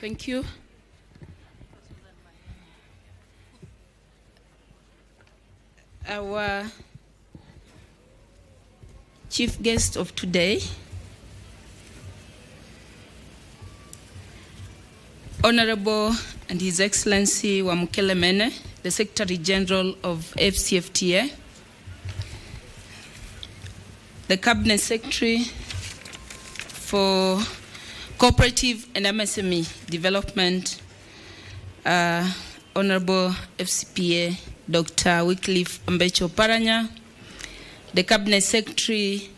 Thank you. Our chief guest of today, Honorable and His Excellency Wamukele Mene, the Secretary General of FCFTA, the Cabinet Secretary for Cooperative and MSME Development, Honorable FCPA Dr. Wycliffe Ambecho Paranya, the Cabinet Secretary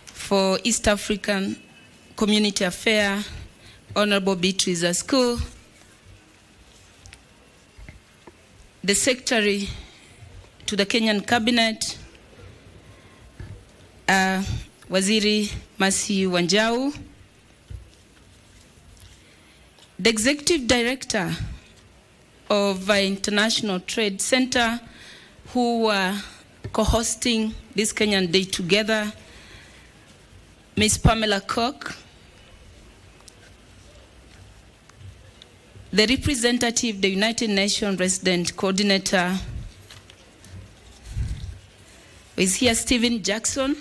for East African Community Affairs, Honorable Beatrice Asku, the Secretary to the Kenyan Cabinet, Waziri Masi Wanjau, the Executive Director of International Trade Center, who are co-hosting this Kenyan Day together, Ms. Pamela Koch, the representative, the United Nations Resident Coordinator, is here, Stephen Jackson,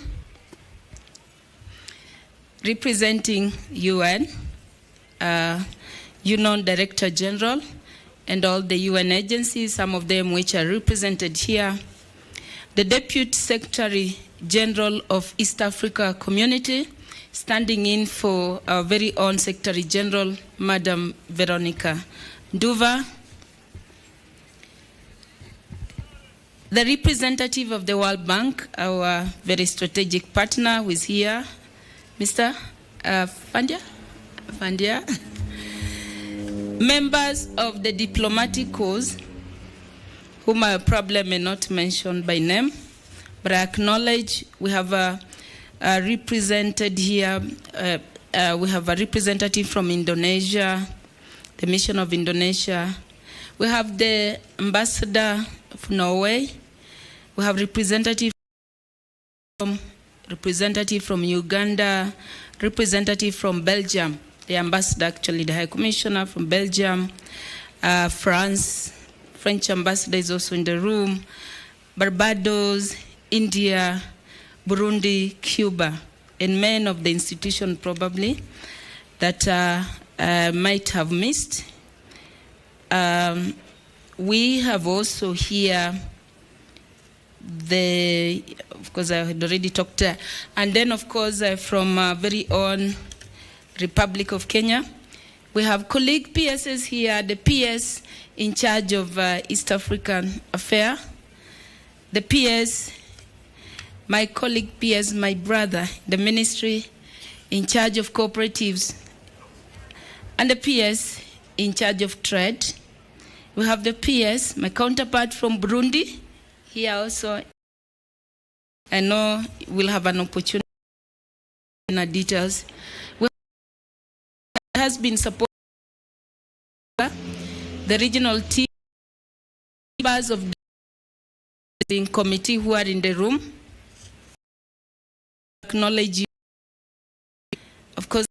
representing UN, UN Director General, and all the UN agencies, some of them which are represented here, the Deputy Secretary General of East Africa Community, standing in for our very own Secretary General, Madam Veronica Nduva, the representative of the World Bank, our very strategic partner, who is here, Mr. Fandia, members of the diplomatic corps, whom I probably may not mention by name, but I acknowledge we have represented here, we have a representative from Indonesia, the mission of Indonesia. We have the ambassador of Norway. We have representative from Uganda, representative from Belgium, the ambassador, actually the High Commissioner from Belgium, France, French ambassador is also in the room, Barbados, India, Burundi, Cuba, and many of the institutions probably that might have missed. We have also here of course I had already talked, and then of course from very own Republic of Kenya, we have colleague PSs here, the PS in charge of East African Affairs, the PS, my colleague PS, my brother, the ministry in charge of cooperatives, and the PS in charge of trade. We have the PS, my counterpart from Burundi, here also. I know we'll have an opportunity in our details. Has been supported the regional team, members of the committee who are in the room. Acknowledge you, of course,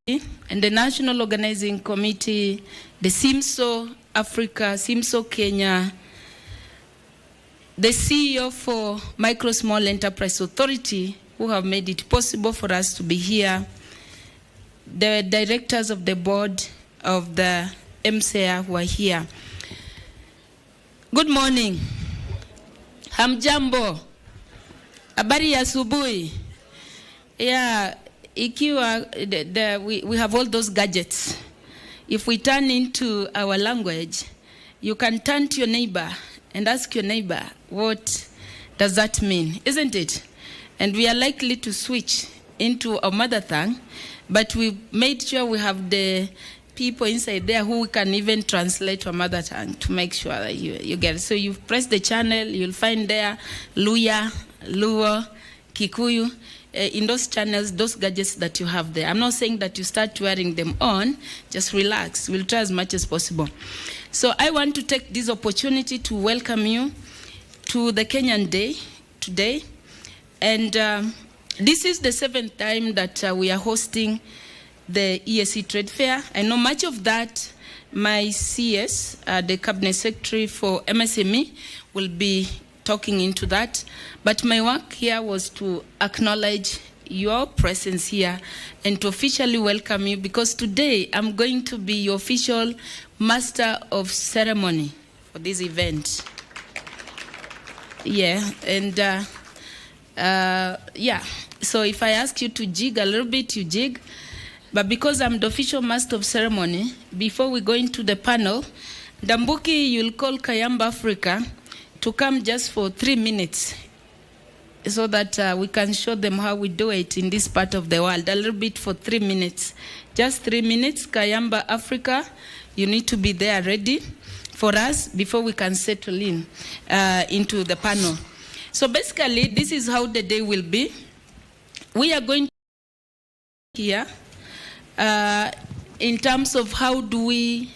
and the National Organizing Committee, the SIMSO Africa, SIMSO Kenya, the CEO for Micro Small Enterprise Authority, who have made it possible for us to be here, the directors of the board of the MSEA who are here. Good morning. Hamjambo. Habari ya asubuhi. Yeah, ikiwa we have all those gadgets. If we turn into our language, you can turn to your neighbor and ask your neighbor, what does that mean? Isn't it? And we are likely to switch into our mother tongue, but we made sure we have the people inside there who can even translate to mother tongue to make sure that you get it. So you press the channel, you'll find there Luya, Luo, Kikuyu, in those channels, those gadgets that you have there. I'm not saying that you start wearing them on, just relax. We'll try as much as possible. So I want to take this opportunity to welcome you to the Kenyan Day today. And this is the 7th time that we are hosting the EAC trade fair. I know much of that my CS, the Cabinet Secretary for MSME, will be talking into that. But my work here was to acknowledge your presence here and to officially welcome you, because today I'm going to be your official master of ceremony for this event. Yeah, and yeah, so if I ask you to jig a little bit, you jig. But because I'm the official master of ceremony, before we go into the panel, Dambuki, you'll call Kayamba Africa to come just for 3 minutes so that we can show them how we do it in this part of the world. A little bit for 3 minutes. Just 3 minutes. Kayamba Africa, you need to be there ready for us before we can settle in into the panel. So basically, this is how the day will be. We are going to here in terms of how do we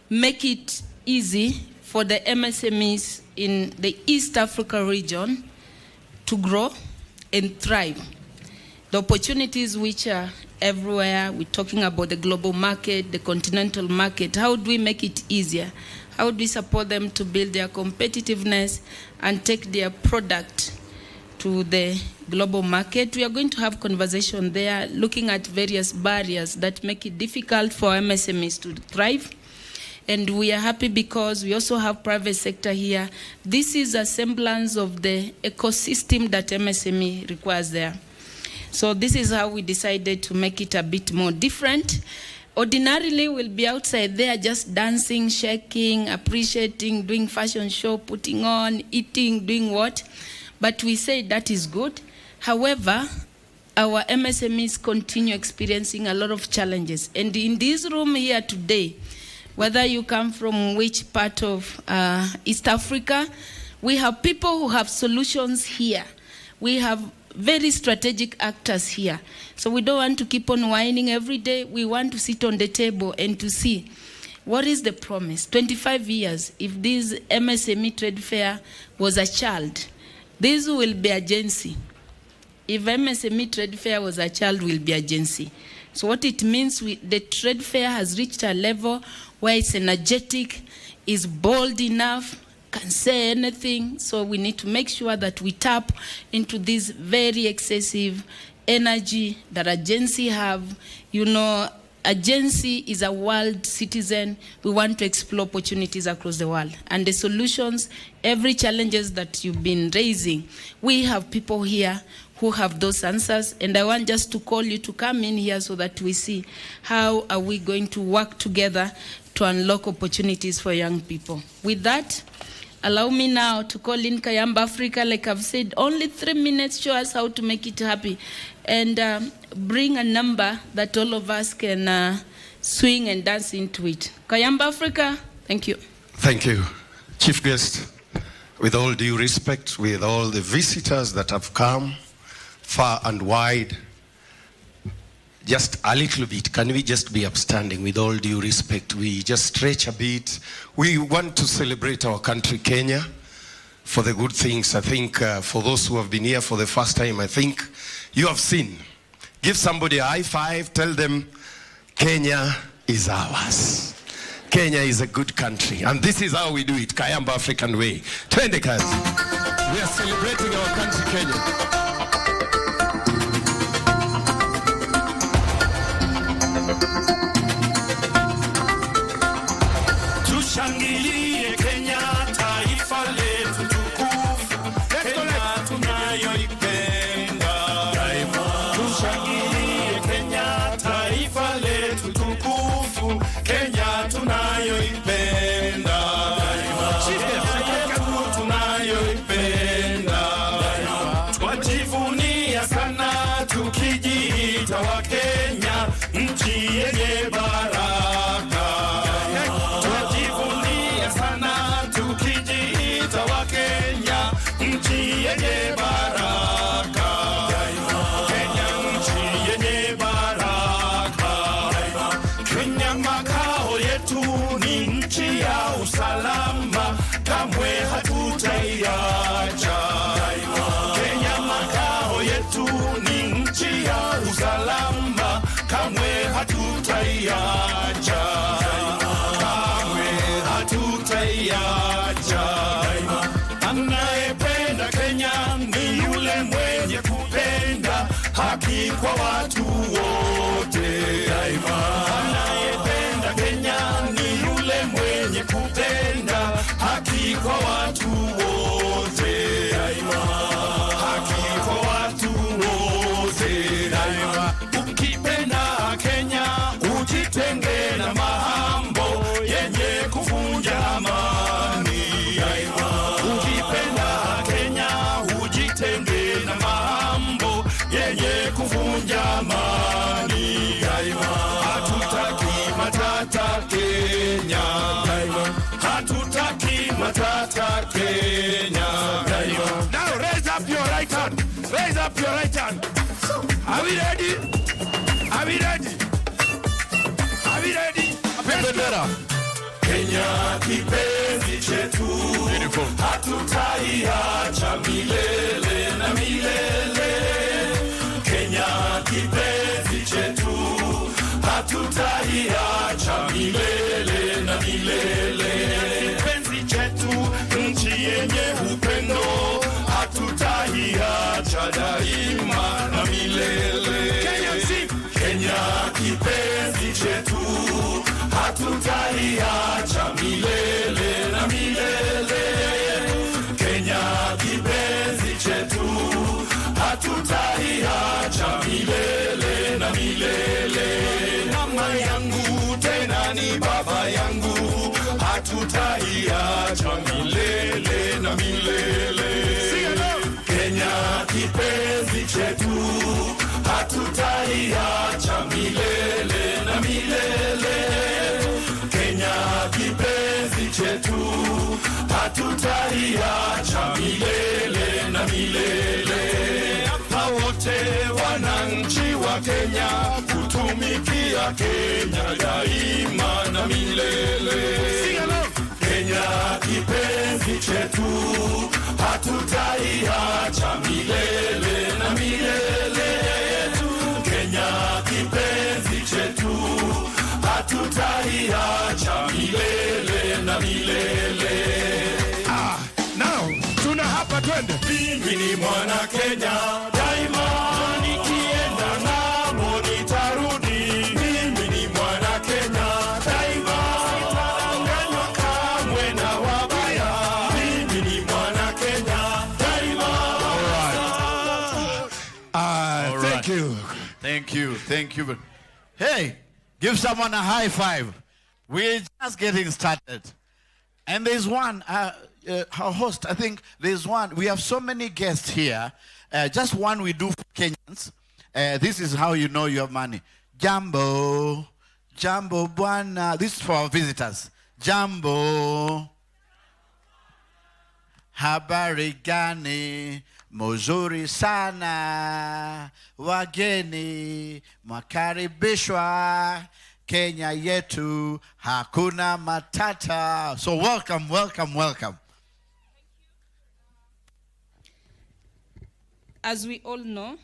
make it easy for the MSMEs in the East Africa region to grow and thrive. The opportunities which are everywhere, we're talking about the global market, the continental market. How do we make it easier? How do we support them to build their competitiveness and take their product to the global market? We are going to have conversation there, looking at various barriers that make it difficult for MSMEs to thrive. And we are happy because we also have private sector here. This is a semblance of the ecosystem that MSME requires there. So this is how we decided to make it a bit more different. Ordinarily, we'll be outside there just dancing, shaking, appreciating, doing fashion show, putting on, eating, doing what. But we say that is good. However, our MSMEs continue experiencing a lot of challenges. And in this room here today, whether you come from which part of East Africa, we have people who have solutions here. We have very strategic actors here. So we don't want to keep on whining every day. We want to sit on the table and to see what is the promise. 25 years, if this MSME trade fair was a child, this will be agency. If MSME trade fair was a child, will be agency. So what it means, the trade fair has reached a level where it's energetic, is bold enough, can say anything. So we need to make sure that we tap into this very excessive energy that agency have. You know, agency is a world citizen. We want to explore opportunities across the world. And the solutions, every challenges that you've been raising, we have people here who have those answers. And I want just to call you to come in here so that we see how are we going to work together to unlock opportunities for young people. With that, allow me now to call in Kayamba Africa. Like I've said, only 3 minutes, show us how to make it happy. And bring a number that all of us can swing and dance into it. Kayamba Africa, thank you. Thank you, Chief Guest. With all due respect, with all the visitors that have come far and wide, just a little bit, can we just be upstanding? With all due respect, we just stretch a bit. We want to celebrate our country, Kenya, for the good things. I think for those who have been here for the first time, I think you have seen. Give somebody a high five, tell them Kenya is ours. Kenya is a good country, and this is how we do it, Kayamba African way. Twende kazi. We are celebrating our country, Kenya. Tushangilie Kenya, taifa letu tukufu, Kenya tunayoipenda. Tushangilie Kenya, taifa letu tukufu, Kenya tunayoipenda. Kenya tunayoipenda. haki kwa watu wote daima. Anayependa Kenya ni yule mwenye kupenda haki kwa watu wote daima. Haki kwa watu wote daima. Ukipenda Kenya ujitenge na mambo yenye kuvunja amani daima. Ukipenda Kenya ujitenge na mambo yenye kuvunja amani daima. Hatutaki matata Kenya daima. Hatutaki matata Kenya daima. Now raise up your right hand. Raise up your right hand. Are we ready? Are we ready? Are we ready? Kenya kipenzi chetu, hatutaiacha milele na milele. Kenya kipenzi chetu, hatutaiacha milele na milele. Kipenzi chetu, nchi yenye upendo, hatutaiacha daima na milele. Kenya kipenzi chetu, hatutaiacha milele na milele. Kenya kipenzi chetu, hatutaiacha milele na milele. Mama yangu tena ni baba yangu, hatutaiacha milele na milele. Kenya kipenzi chetu, hatutaiacha milele na milele. Kenya kipenzi chetu, hatutaiacha milele na milele. Hapa wote wananchi wa Kenya, kutumikia Kenya daima na milele. Kenya kipenzi chetu, hatutaiacha milele na milele. Kenya kipenzi chetu, hatutaiacha milele na milele. Now tuna hapa twende. Mimi ni mwana Kenya daima, nikienda ng'ambo nitarudi. Mimi ni mwana Kenya daima, sitadanganywa kamwe na wabaya. Mimi ni mwana Kenya daima. All right. Thank you. Thank you. Thank you. Hey, give someone a high five. We're just getting started. And there's one, our host, I think there's one. We have so many guests here. Just one we do for Kenyans. This is how you know you have money. Jambo. Jambo Bwana. This is for our visitors. Jambo. Habari gani. Muzuri sana. Wageni. Makaribishwa. Kenya yetu, hakuna matata. So welcome, welcome, welcome. As we all know,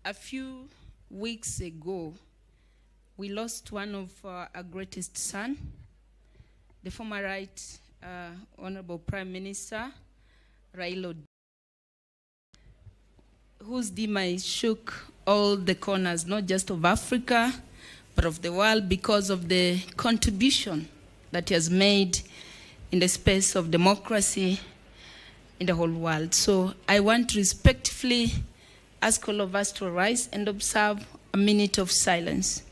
a few weeks ago, we lost one of our greatest son, the former Right Honorable Prime Minister, Raila Odinga, whose demise shook all the corners, not just of Africa, but of the world, because of the contribution that he has made in the space of democracy in the whole world. So I want to respectfully ask all of us to rise and observe a minute of silence.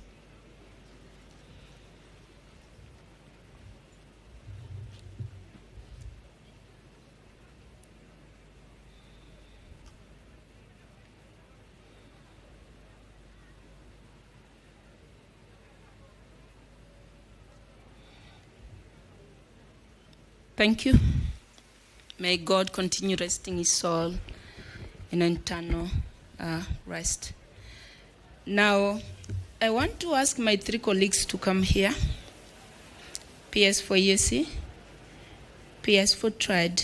Thank you. May God continue resting his soul in eternal rest. Now, I want to ask my three colleagues to come here. PS for EAC, PS for Trade,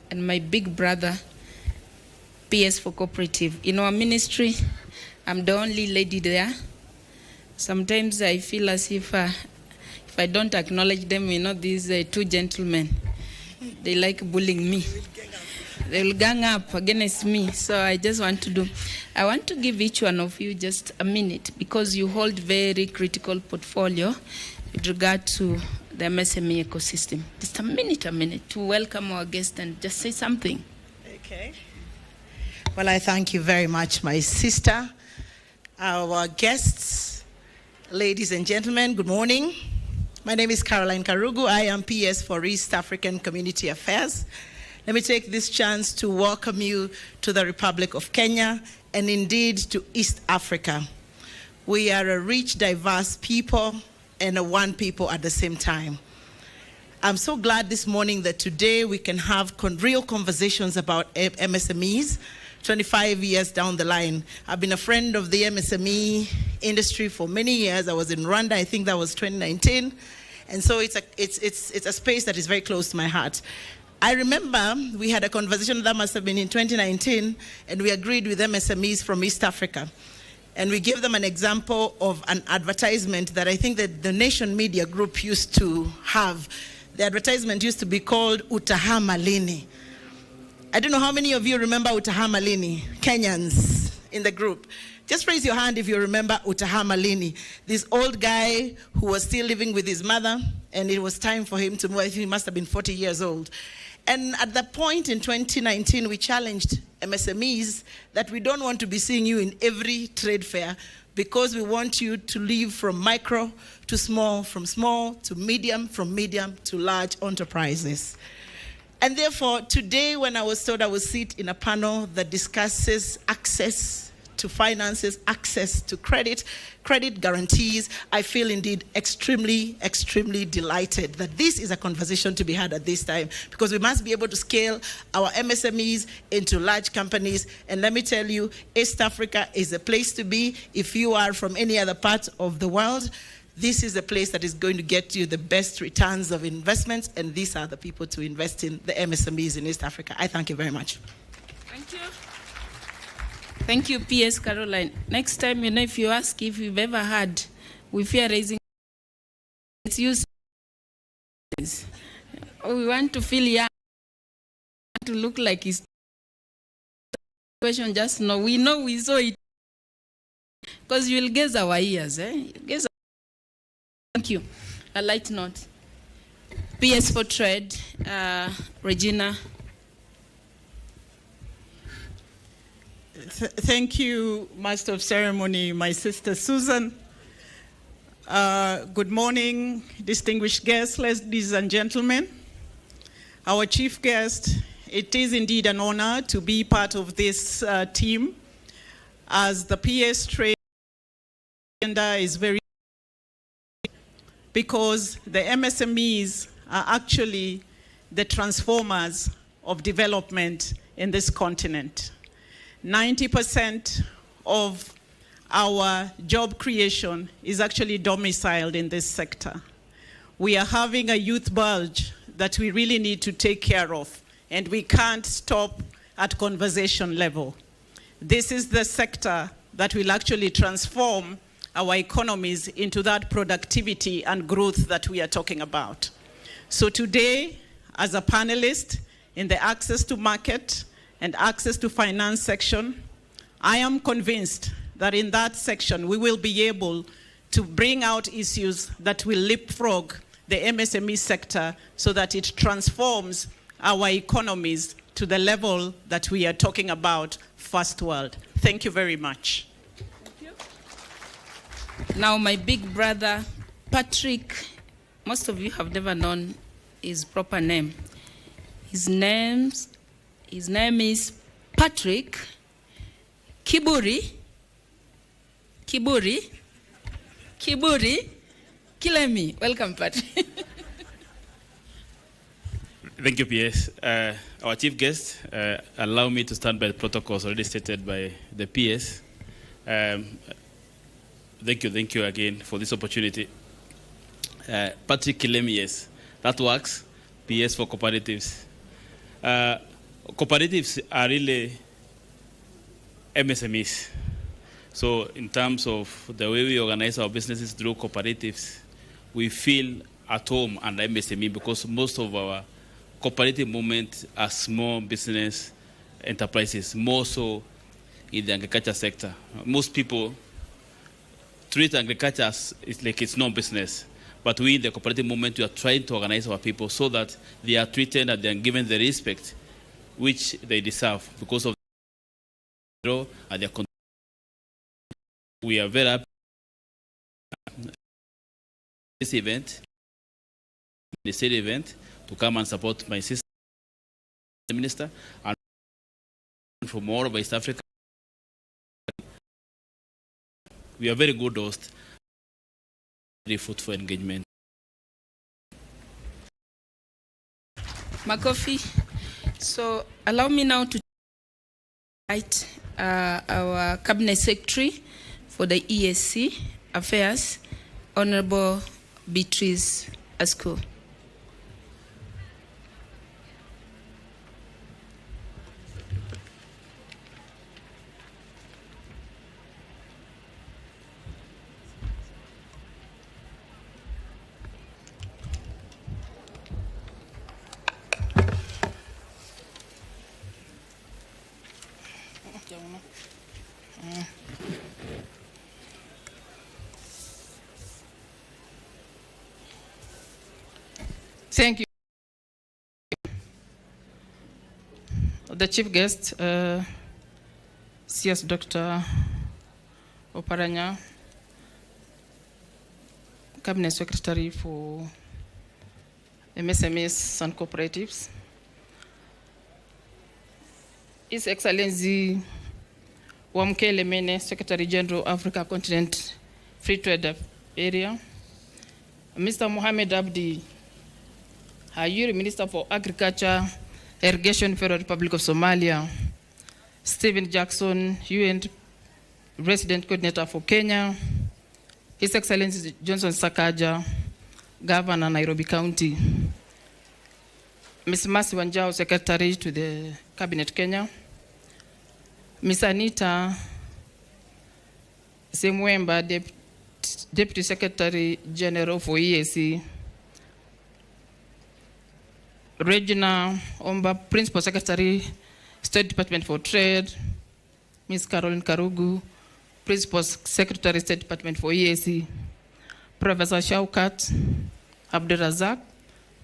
and my big brother, PS for Cooperative. In our ministry, I'm the only lady there. Sometimes I feel as if I don't acknowledge them, these two gentlemen, they like bullying me. They will gang up against me. So I want to give each one of you just a minute because you hold very critical portfolio with regard to the MSME ecosystem. Just a minute to welcome our guest and just say something. Okay. Well, I thank you very much, my sister, our guests, ladies and gentlemen, good morning. My name is Caroline Karugu. I am PS for East African Community Affairs. Let me take this chance to welcome you to the Republic of Kenya and indeed to East Africa. We are a rich, diverse people and a one people at the same time. I'm so glad this morning that today we can have real conversations about MSMEs 25 years down the line. I've been a friend of the MSME industry for many years. I was in Rwanda, I think that was 2019. And so it's a space that is very close to my heart. I remember we had a conversation that must have been in 2019, and we agreed with MSMEs from East Africa. And we gave them an example of an advertisement that I think that the Nation Media Group used to have. The advertisement used to be called Utahama Lini. I don't know how many of you remember Utahama Lini, Kenyans in the group. Just raise your hand if you remember Utahama Lini. This old guy who was still living with his mother, and it was time for him to move. I think he must have been 40 years old. And at that point in 2019, we challenged MSMEs that we don't want to be seeing you in every trade fair because we want you to live from micro to small, from small to medium, from medium to large enterprises. And therefore, today when I was told I would sit in a panel that discusses access to finances, access to credit guarantees, I feel indeed extremely, extremely delighted that this is a conversation to be had at this time, because we must be able to scale our MSMEs into large companies. And let me tell you, East Africa is a place to be. If you are from any other part of the world, this is a place that is going to get you the best returns of investments, and these are the people to invest in, the MSMEs in East Africa. I thank you very much. Thank you. Thank you, PS Caroline. Next time, if you ask if you've ever had, we fear raising, it's used. We want to feel young, to look like it's question. Just know we saw it, because you will gaze our ears. Thank you. A light note. PS for Trade, Regina. Thank you, Master of Ceremony, my sister Susan. Good morning, distinguished guests, ladies and gentlemen. Our chief guest, it is indeed an honor to be part of this team, as the PS Trade agenda is very, because the MSMEs are actually the transformers of development in this continent. 90% of our job creation is actually domiciled in this sector. We are having a youth bulge that we really need to take care of, and we can't stop at conversation level. This is the sector that will actually transform our economies into that productivity and growth that we are talking about. So today, as a panelist in the access to market and access to finance section, I am convinced that in that section we will be able to bring out issues that will leapfrog the MSME sector so that it transforms our economies to the level that we are talking about, first world. Thank you very much. Thank you. Now my big brother, Patrick, most of you have never known his proper name. His name is Patrick Kiburi Kilemi. Welcome, Patrick. Thank you, PS. Our chief guest, allow me to stand by the protocols already stated by the PS. Thank you again for this opportunity. Patrick Kilemi, yes, that works. PS for cooperatives. Cooperatives are really MSMEs. So in terms of the way we organize our businesses through cooperatives, we feel at home under MSME because most of our cooperative movement are small business enterprises, more so in the agriculture sector. Most people treat agriculture as like it's no business. But we in the cooperative movement, we are trying to organize our people so that they are treated and they are given the respect which they deserve because of and their. We are very happy this event, the state event, to come and support my sister, the minister, and from all of East Africa. We are very good hosts, very fruitful engagement. Makofi. So allow me now to invite our Cabinet Secretary for the EAC Affairs, Honorable Beatrice Asko. Thank you. The chief guest, CS Dr. Oparanya, Cabinet Secretary for MSMEs and Cooperatives, His Excellency Wamkele Mene, Secretary General, Africa Continent Free Trade Area, Mr. Mohamed Abdi Hayuri, Minister for Agriculture, Irrigation, Federal Republic of Somalia, Stephen Jackson, UN Resident Coordinator for Kenya, His Excellency Johnson Sakaja, Governor, Nairobi County, Ms. Mercy Wanjao, Secretary to the Cabinet Kenya, Ms. Anita Semwemba, Deputy Secretary General for EAC, Regina Omba, Principal Secretary, State Department for Trade, Ms. Caroline Karugu, Principal Secretary, State Department for EAC, Professor Shaukat Abdurazak,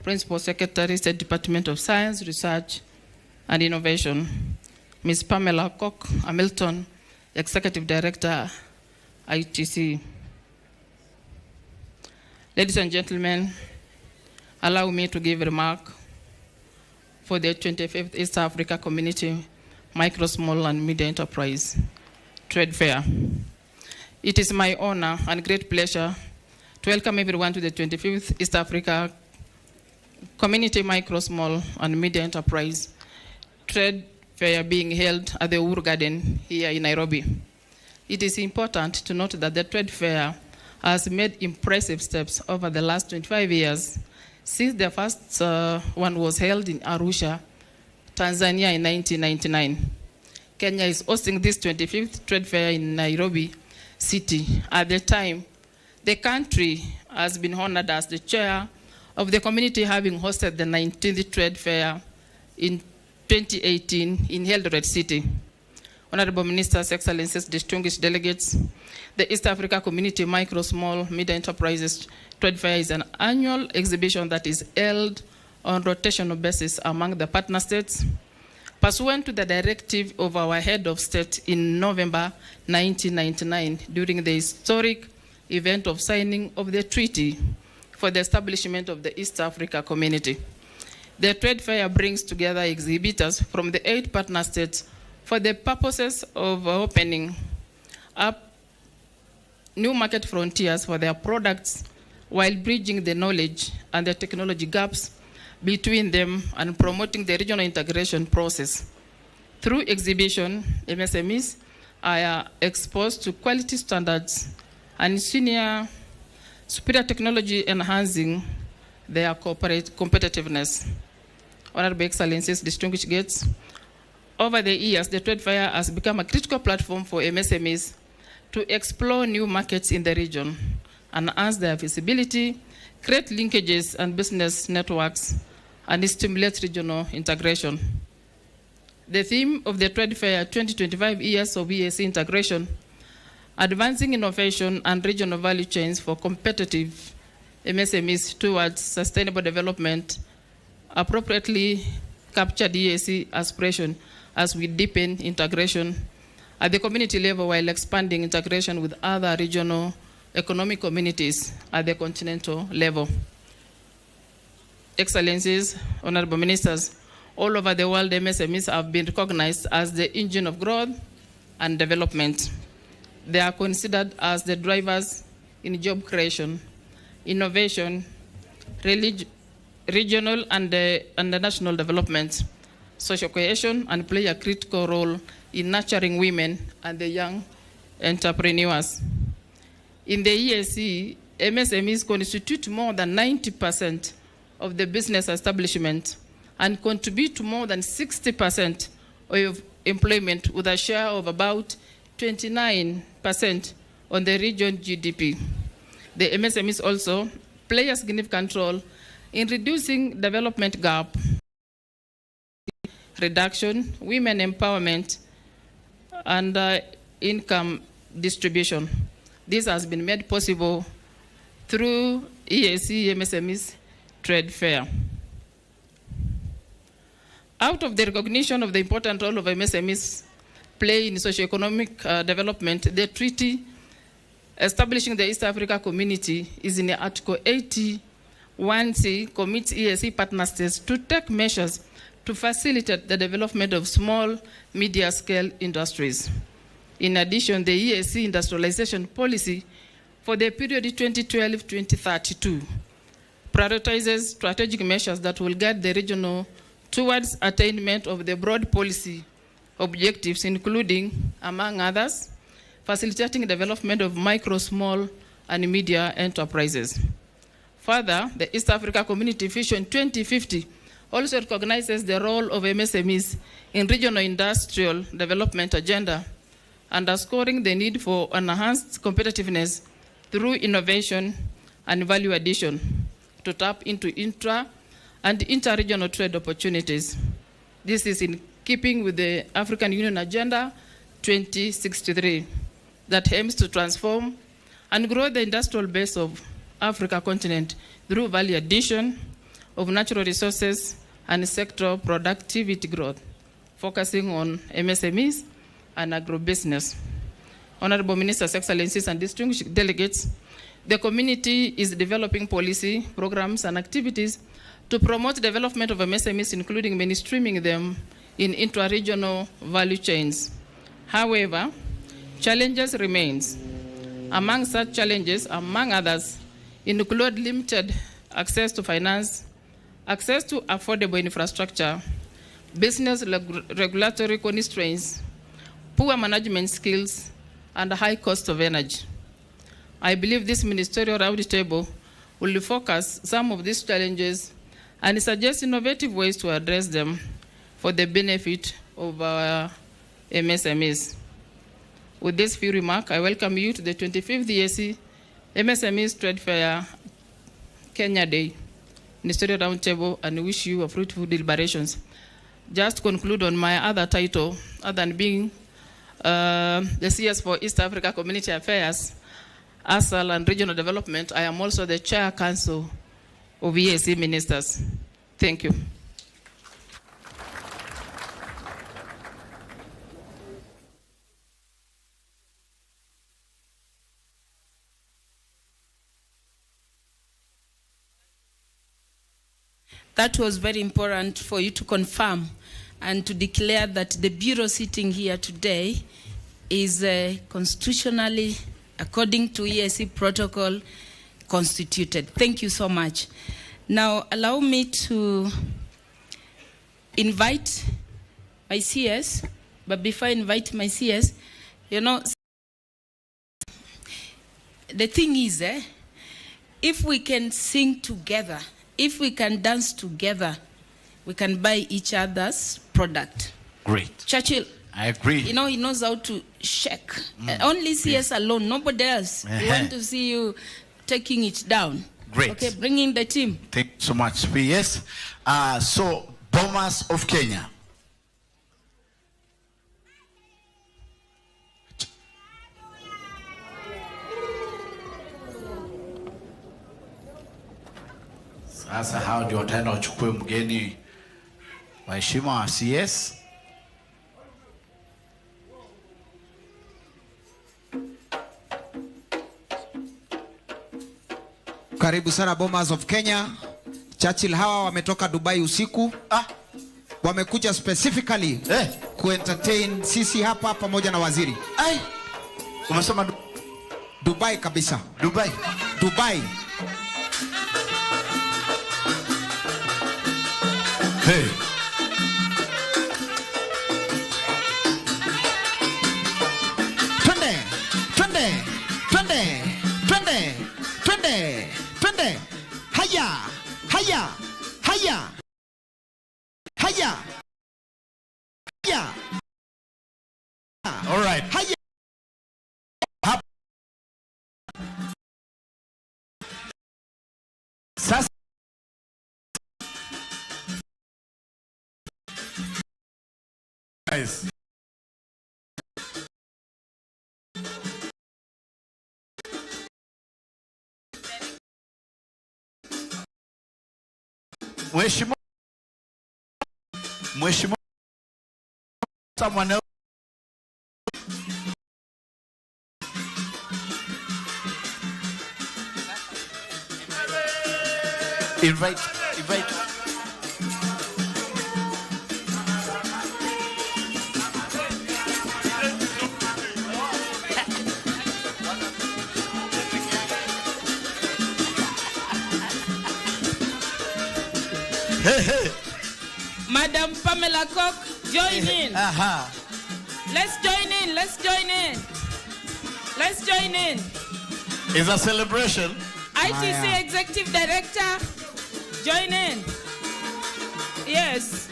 Principal Secretary, State Department of Science, Research and Innovation, Ms. Pamela Koch Hamilton, Executive Director, ITC. Ladies and gentlemen, allow me to give a remark for the 25th East Africa Community Micro, Small and Medium Enterprise Trade Fair. It is my honor and great pleasure to welcome everyone to the 25th East Africa Community Micro, Small and Medium Enterprise Trade Fair being held at the Uhuru Garden here in Nairobi. It is important to note that the trade fair has made impressive steps over the last 25 years since the first one was held in Arusha, Tanzania in 1999. Kenya is hosting this 25th trade fair in Nairobi City. At the time, the country has been honored as the chair of the community, having hosted the 19th trade fair in 2018 in Eldoret City. Honorable Ministers, Excellencies, distinguished delegates, the East Africa Community Micro, Small, Medium Enterprises Trade Fair is an annual exhibition that is held on rotational basis among the partner states, pursuant to the directive of our head of state in November 1999 during the historic event of signing of the treaty for the establishment of the East Africa Community. The trade fair brings together exhibitors from the 8 partner states for the purposes of opening up new market frontiers for their products while bridging the knowledge and the technology gaps between them and promoting the regional integration process. Through exhibition, MSMEs are exposed to quality standards and superior technology enhancing their corporate competitiveness. Honorable Excellencies, distinguished guests, over the years, the trade fair has become a critical platform for MSMEs to explore new markets in the region, enhance their visibility, create linkages and business networks, and stimulate regional integration. The theme of the Trade Fair 2025 Years of EAC Integration, Advancing Innovation and Regional Value Chains for Competitive MSMEs Towards Sustainable Development, appropriately captured EAC aspiration as we deepen integration at the community level while expanding integration with other regional economic communities at the continental level. Excellencies, honorable ministers, all over the world, MSMEs have been recognized as the engine of growth and development. They are considered as the drivers in job creation, innovation, regional and national development, social cohesion, and play a critical role in nurturing women and the young entrepreneurs. In the EAC, MSMEs constitute more than 90% of the business establishment and contribute to more than 60% of employment, with a share of about 29% on the region GDP. The MSMEs also play a significant role in reducing development gap, reduction, women empowerment, and income distribution. This has been made possible through EAC MSMEs Trade Fair. Out of the recognition of the important role of MSMEs play in socioeconomic development, the treaty establishing the East Africa Community is in Article 81C commits EAC partner states to take measures to facilitate the development of small, media-scale industries. In addition, the EAC industrialization policy for the period 2012-2032 prioritizes strategic measures that will guide the regional towards attainment of the broad policy objectives, including, among others, facilitating development of micro, small, and media enterprises. Further, the East Africa Community Vision 2050 also recognizes the role of MSMEs in regional industrial development agenda, underscoring the need for enhanced competitiveness through innovation and value addition to tap into intra- and inter-regional trade opportunities. This is in keeping with the African Union Agenda 2063 that aims to transform and grow the industrial base of Africa continent through value addition of natural resources and sector productivity growth, focusing on MSMEs and agribusiness. Honorable Ministers, Excellencies, and distinguished delegates, the community is developing policy, programs, and activities to promote development of MSMEs, including mainstreaming them in intra-regional value chains. However, challenges remains. Among such challenges, among others, include limited access to finance, access to affordable infrastructure, business regulatory constraints, poor management skills, and a high cost of energy. I believe this ministerial roundtable will focus some of these challenges and suggest innovative ways to address them for the benefit of our MSMEs. With this few remarks, I welcome you to the 25th EAC MSMEs Trade Fair Kenya Day Ministerial Roundtable and wish you a fruitful deliberations. Just to conclude on my other title, other than being the CS for East Africa Community Affairs, ASAL and Regional Development, I am also the Chair Council of EAC Ministers. Thank you. That was very important for you to confirm and to declare that the Bureau sitting here today is constitutionally, according to EAC protocol, constituted. Thank you so much. Now, allow me to invite my CS, but before I invite my CS, you know, the thing is, if we can sing together, if we can dance together, we can buy each other's product. Great. Churchill, I agree. you know, he knows how to shake. Only CS alone, nobody else. We want to see you taking it down. Great. Okay, bring in the team. Thank you so much, PS. So, Bomas of Kenya. Sasa hao ndio wataenda wachukue mgeni wa heshima wa CS. Karibu sana Bomas of Kenya. Churchill hawa wametoka Dubai usiku. Wamekuja specifically kuentertain sisi hapa pamoja na waziri. Umesema Dubai kabisa. Dubai. Dubai. Hey. Twende, twende, twende, twende, twende, twende. Haya, haya, haya. Haya. Haya. All right. Haya. Sasa guys. Mheshimiwa someone else. Invite. Hey. Madam Pamela Cook, join in. Let's join in. It's a celebration. ITC Executive Director, join in. Yes.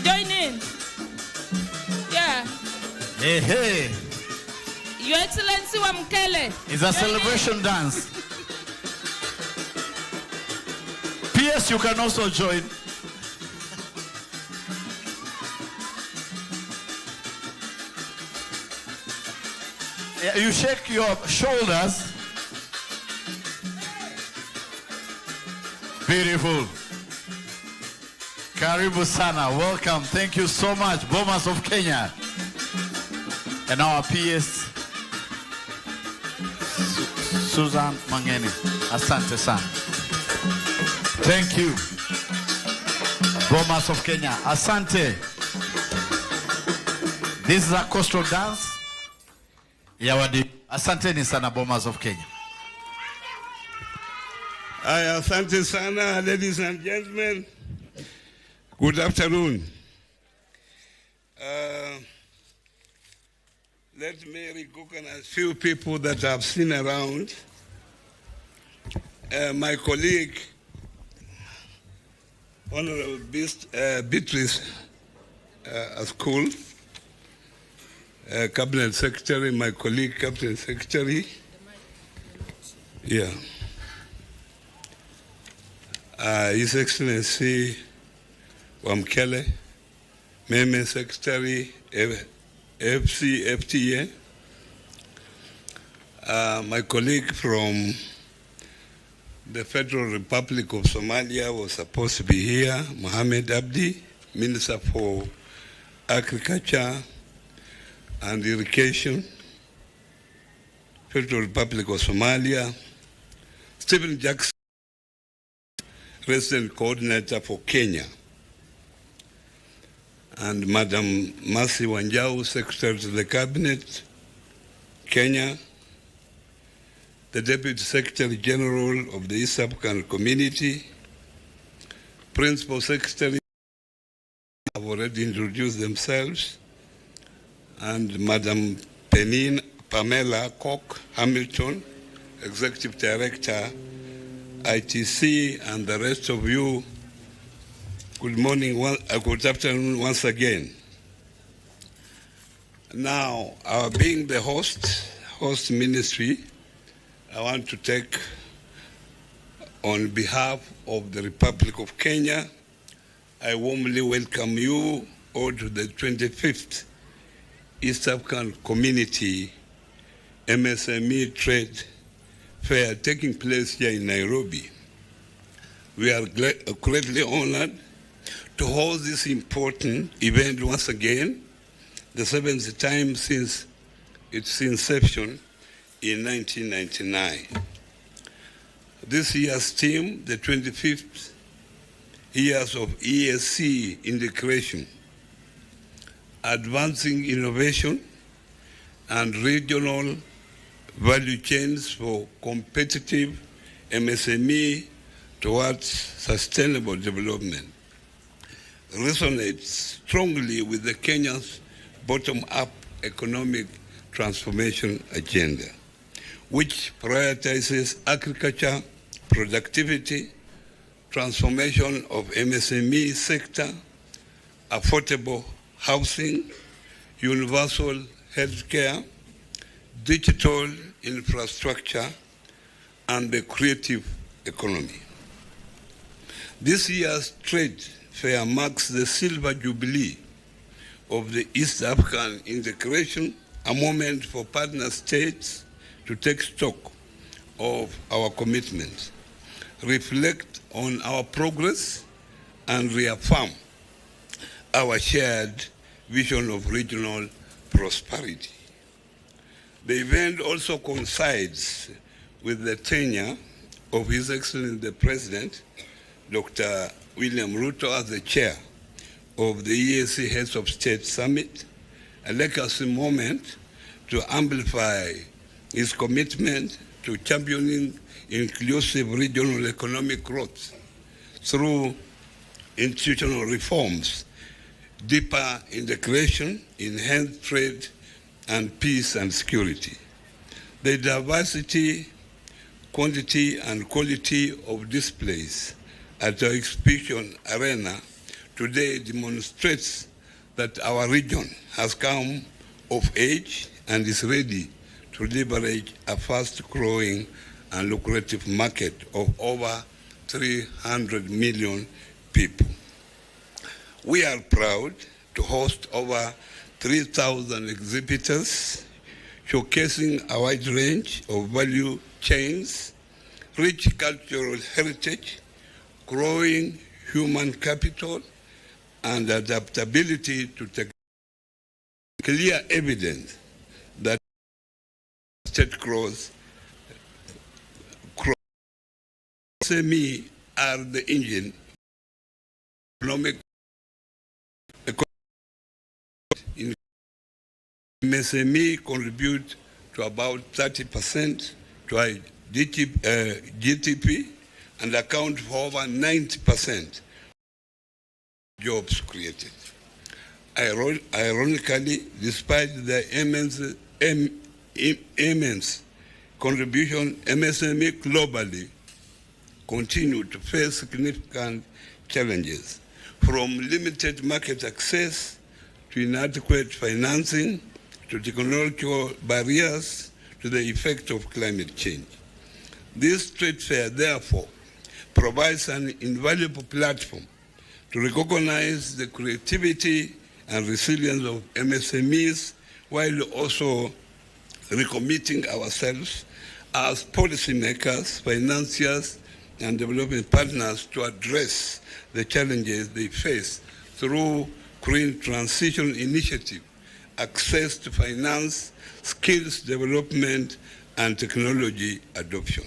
Join in. Yeah. Hey. Your Excellency Wamkele. It's a celebration dance. PS, you can also join. You shake your shoulders. Beautiful. Karibu sana. Welcome. Thank you so much, Bomas of Kenya. And our PS, Susan Mangeni. Asante sana. Thank you, Bomas of Kenya. Asante. This is a coastal dance. Yawadi. Asante sana, Bomas of Kenya. Asante sana, ladies and gentlemen. Good afternoon. Let me recognize few people that I've seen around. My colleague, Honorable Beatrice School, Cabinet Secretary, my colleague, Cabinet Secretary. Yeah. His Excellency Wamkele, Meme Secretary, FC, FTA. My colleague from the Federal Republic of Somalia was supposed to be here, Mohammed Abdi, Minister for Agriculture and Irrigation, Federal Republic of Somalia. Stephen Jackson, Resident Coordinator for Kenya. And Madam Mercy Wanjau, Secretary to the Cabinet, Kenya. The Deputy Secretary General of the East African Community, Principal Secretary have already introduced themselves, and Madam Pamela Cook Hamilton, Executive Director, ITC, and the rest of you. Good morning, good afternoon once again. Now, being the host ministry, I want to take, on behalf of the Republic of Kenya, I warmly welcome you all to the 25th East African Community MSME Trade fair taking place here in Nairobi. We are greatly honored to host this important event once again, the 7th time since its inception in 1999. This year's theme, the 25th years of EAC integration, advancing innovation and regional value chains for competitive MSME towards sustainable development, resonates strongly with the Kenya's bottom-up economic transformation agenda, which prioritizes agriculture, productivity, transformation of MSME sector, affordable housing, universal healthcare, digital infrastructure, and the creative economy. This year's trade fair marks the silver jubilee of the East African integration, a moment for partner states to take stock of our commitments, reflect on our progress, and reaffirm our shared vision of regional prosperity. The event also coincides with the tenure of His Excellency the President, Dr. William Ruto, as the chair of the EAC Heads of State Summit, a legacy moment to amplify his commitment to championing inclusive regional economic growth through institutional reforms, deeper integration, enhanced trade, and peace and security. The diversity, quantity, and quality of displays at our exhibition arena today demonstrates that our region has come of age and is ready to leverage a fast-growing and lucrative market of over 300 million people. We are proud to host over 3,000 exhibitors showcasing a wide range of value chains, rich cultural heritage, growing human capital, and adaptability to technology. Clear evidence that state growth MSME are the engine economic in MSME contribute to about 30% to our GDP and account for over 90% jobs created. Ironically, despite the immense contribution, MSME globally continue to face significant challenges, from limited market access to inadequate financing to technological barriers to the effect of climate change. This trade fair, therefore, provides an invaluable platform to recognize the creativity and resilience of MSMEs while also recommitting ourselves as policymakers, financiers, and development partners to address the challenges they face through green transition initiative, access to finance, skills development, and technology adoption.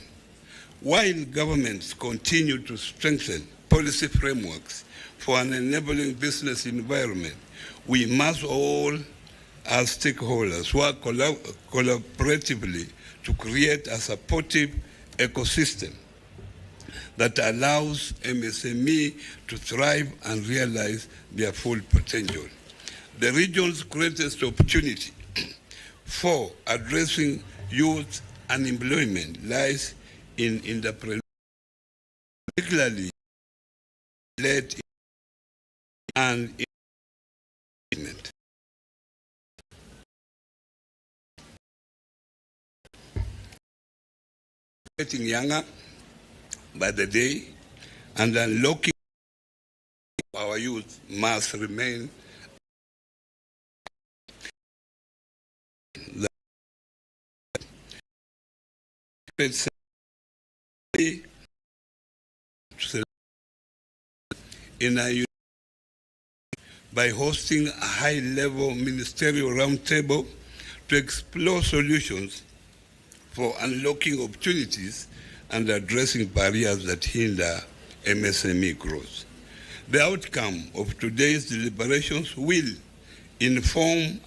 While governments continue to strengthen policy frameworks for an enabling business environment, we must all, as stakeholders, work collaboratively to create a supportive ecosystem that allows MSME to thrive and realize their full potential. The region's greatest opportunity for addressing youth unemployment lies in entrepreneurship, particularly led and investment. Getting younger by the day, and unlocking our youth must remain the in a by hosting a high-level ministerial roundtable to explore solutions for unlocking opportunities and addressing barriers that hinder MSME growth. The outcome of today's deliberations will inform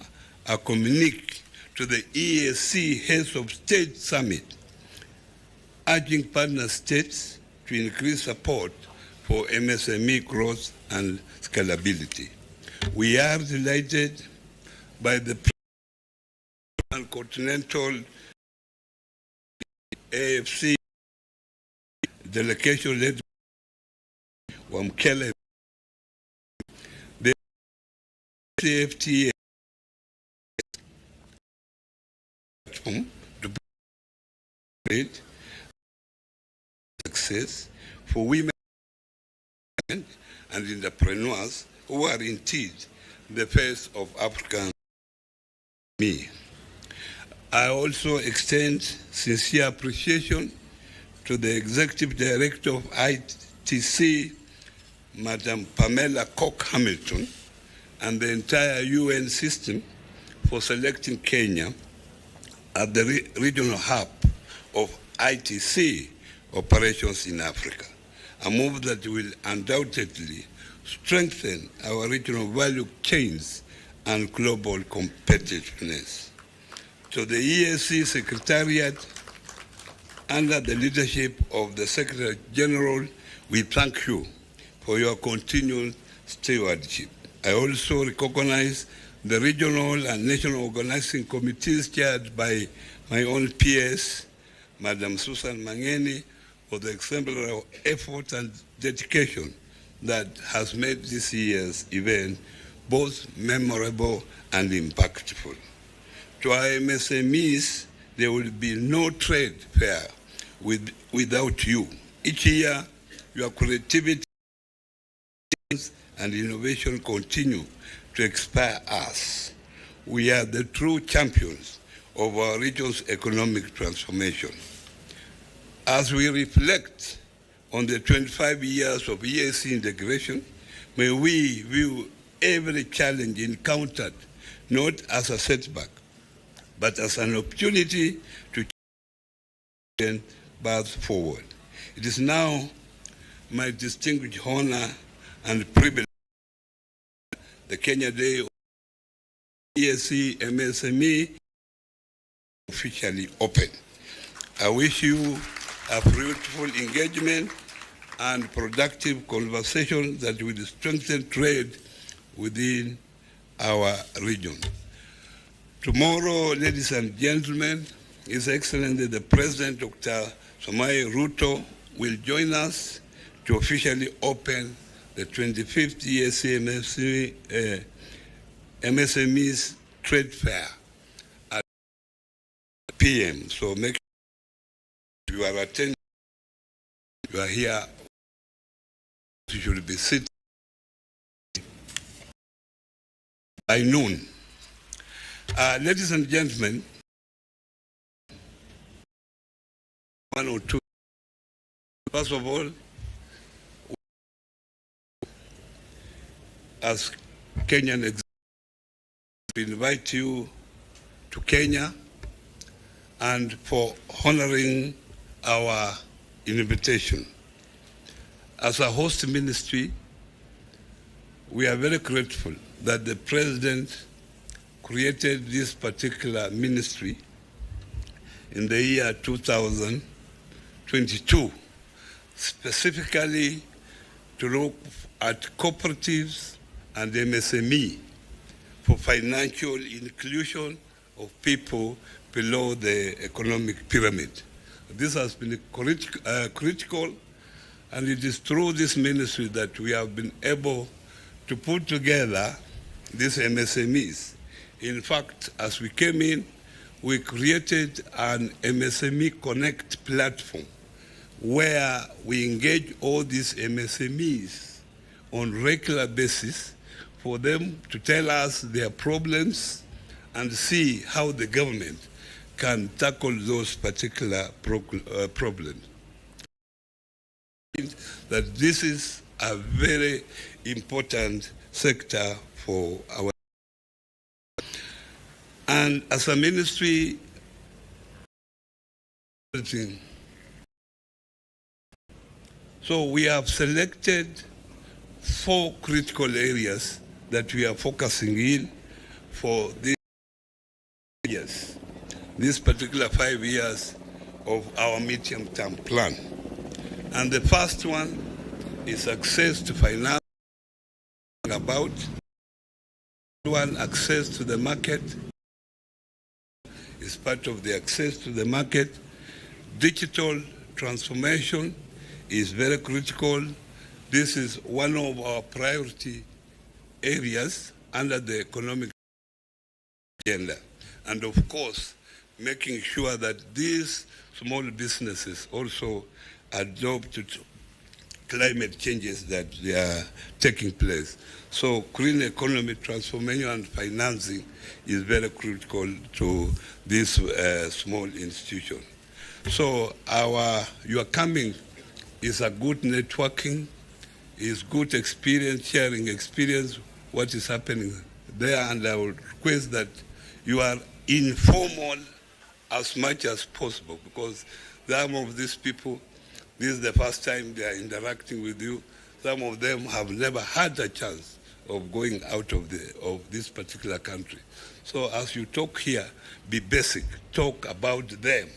a communique to the EAC Heads of State Summit, urging partner states to increase support for MSME growth and scalability. We are delighted by the continental AFC delegation led by Wamkele, the CFTA to create success for women and entrepreneurs who are indeed the face of African me. I also extend sincere appreciation to the Executive Director of ITC, Madam Pamela Cook-Hamilton, and the entire UN system for selecting Kenya as the regional hub of ITC operations in Africa, a move that will undoubtedly strengthen our regional value chains and global competitiveness. To the EAC Secretariat, under the leadership of the Secretary General, we thank you for your continued stewardship. I also recognize the regional and national organizing committees chaired by my own peers, Madam Susan Mangeni, for the exemplary effort and dedication that has made this year's event both memorable and impactful. To our MSMEs, there will be no trade fair without you. Each year, your creativity and innovation continue to inspire us. We are the true champions of our region's economic transformation. As we reflect on the 25 years of EAC integration, may we view every challenge encountered not as a setback, but as an opportunity to change path forward. It is now my distinguished honor and privilege the Kenya Day of EAC MSME officially open. I wish you a fruitful engagement and productive conversation that will strengthen trade within our region. Tomorrow, ladies and gentlemen, His Excellency the President, Dr. Samai Ruto, will join us to officially open the 25th EAC MSMEs Trade Fair at PM. So make sure you are attending, you are here, you should be sitting by noon. Ladies and gentlemen, one or two. First of all, as Kenyan, we invite you to Kenya and for honoring our invitation. As a host ministry, we are very grateful that the President created this particular ministry in the year 2022, specifically to look at cooperatives and MSME for financial inclusion of people below the economic pyramid. This has been critical, and it is through this ministry that we have been able to put together these MSMEs. In fact, as we came in, we created an MSME Connect platform where we engage all these MSMEs on regular basis for them to tell us their problems and see how the government can tackle those particular problems. that this is a very important sector for our. And as a ministry, so we have selected 4 critical areas that we are focusing in for this particular 5 years of our medium-term plan. And the first one is access to finance, about one, access to the market is part of the access to the market. Digital transformation is very critical. This is one of our priority areas under the economic agenda. And of course, making sure that these small businesses also adopt to climate changes that they are taking place. So green economy transformation and financing is very critical to this small institution. So your coming is a good networking, is good experience, sharing experience, what is happening there, and I would request that you are informal as much as possible, because some of these people, this is the first time they are interacting with you. Some of them have never had a chance of going out of this particular country. So as you talk here, be basic, talk about them.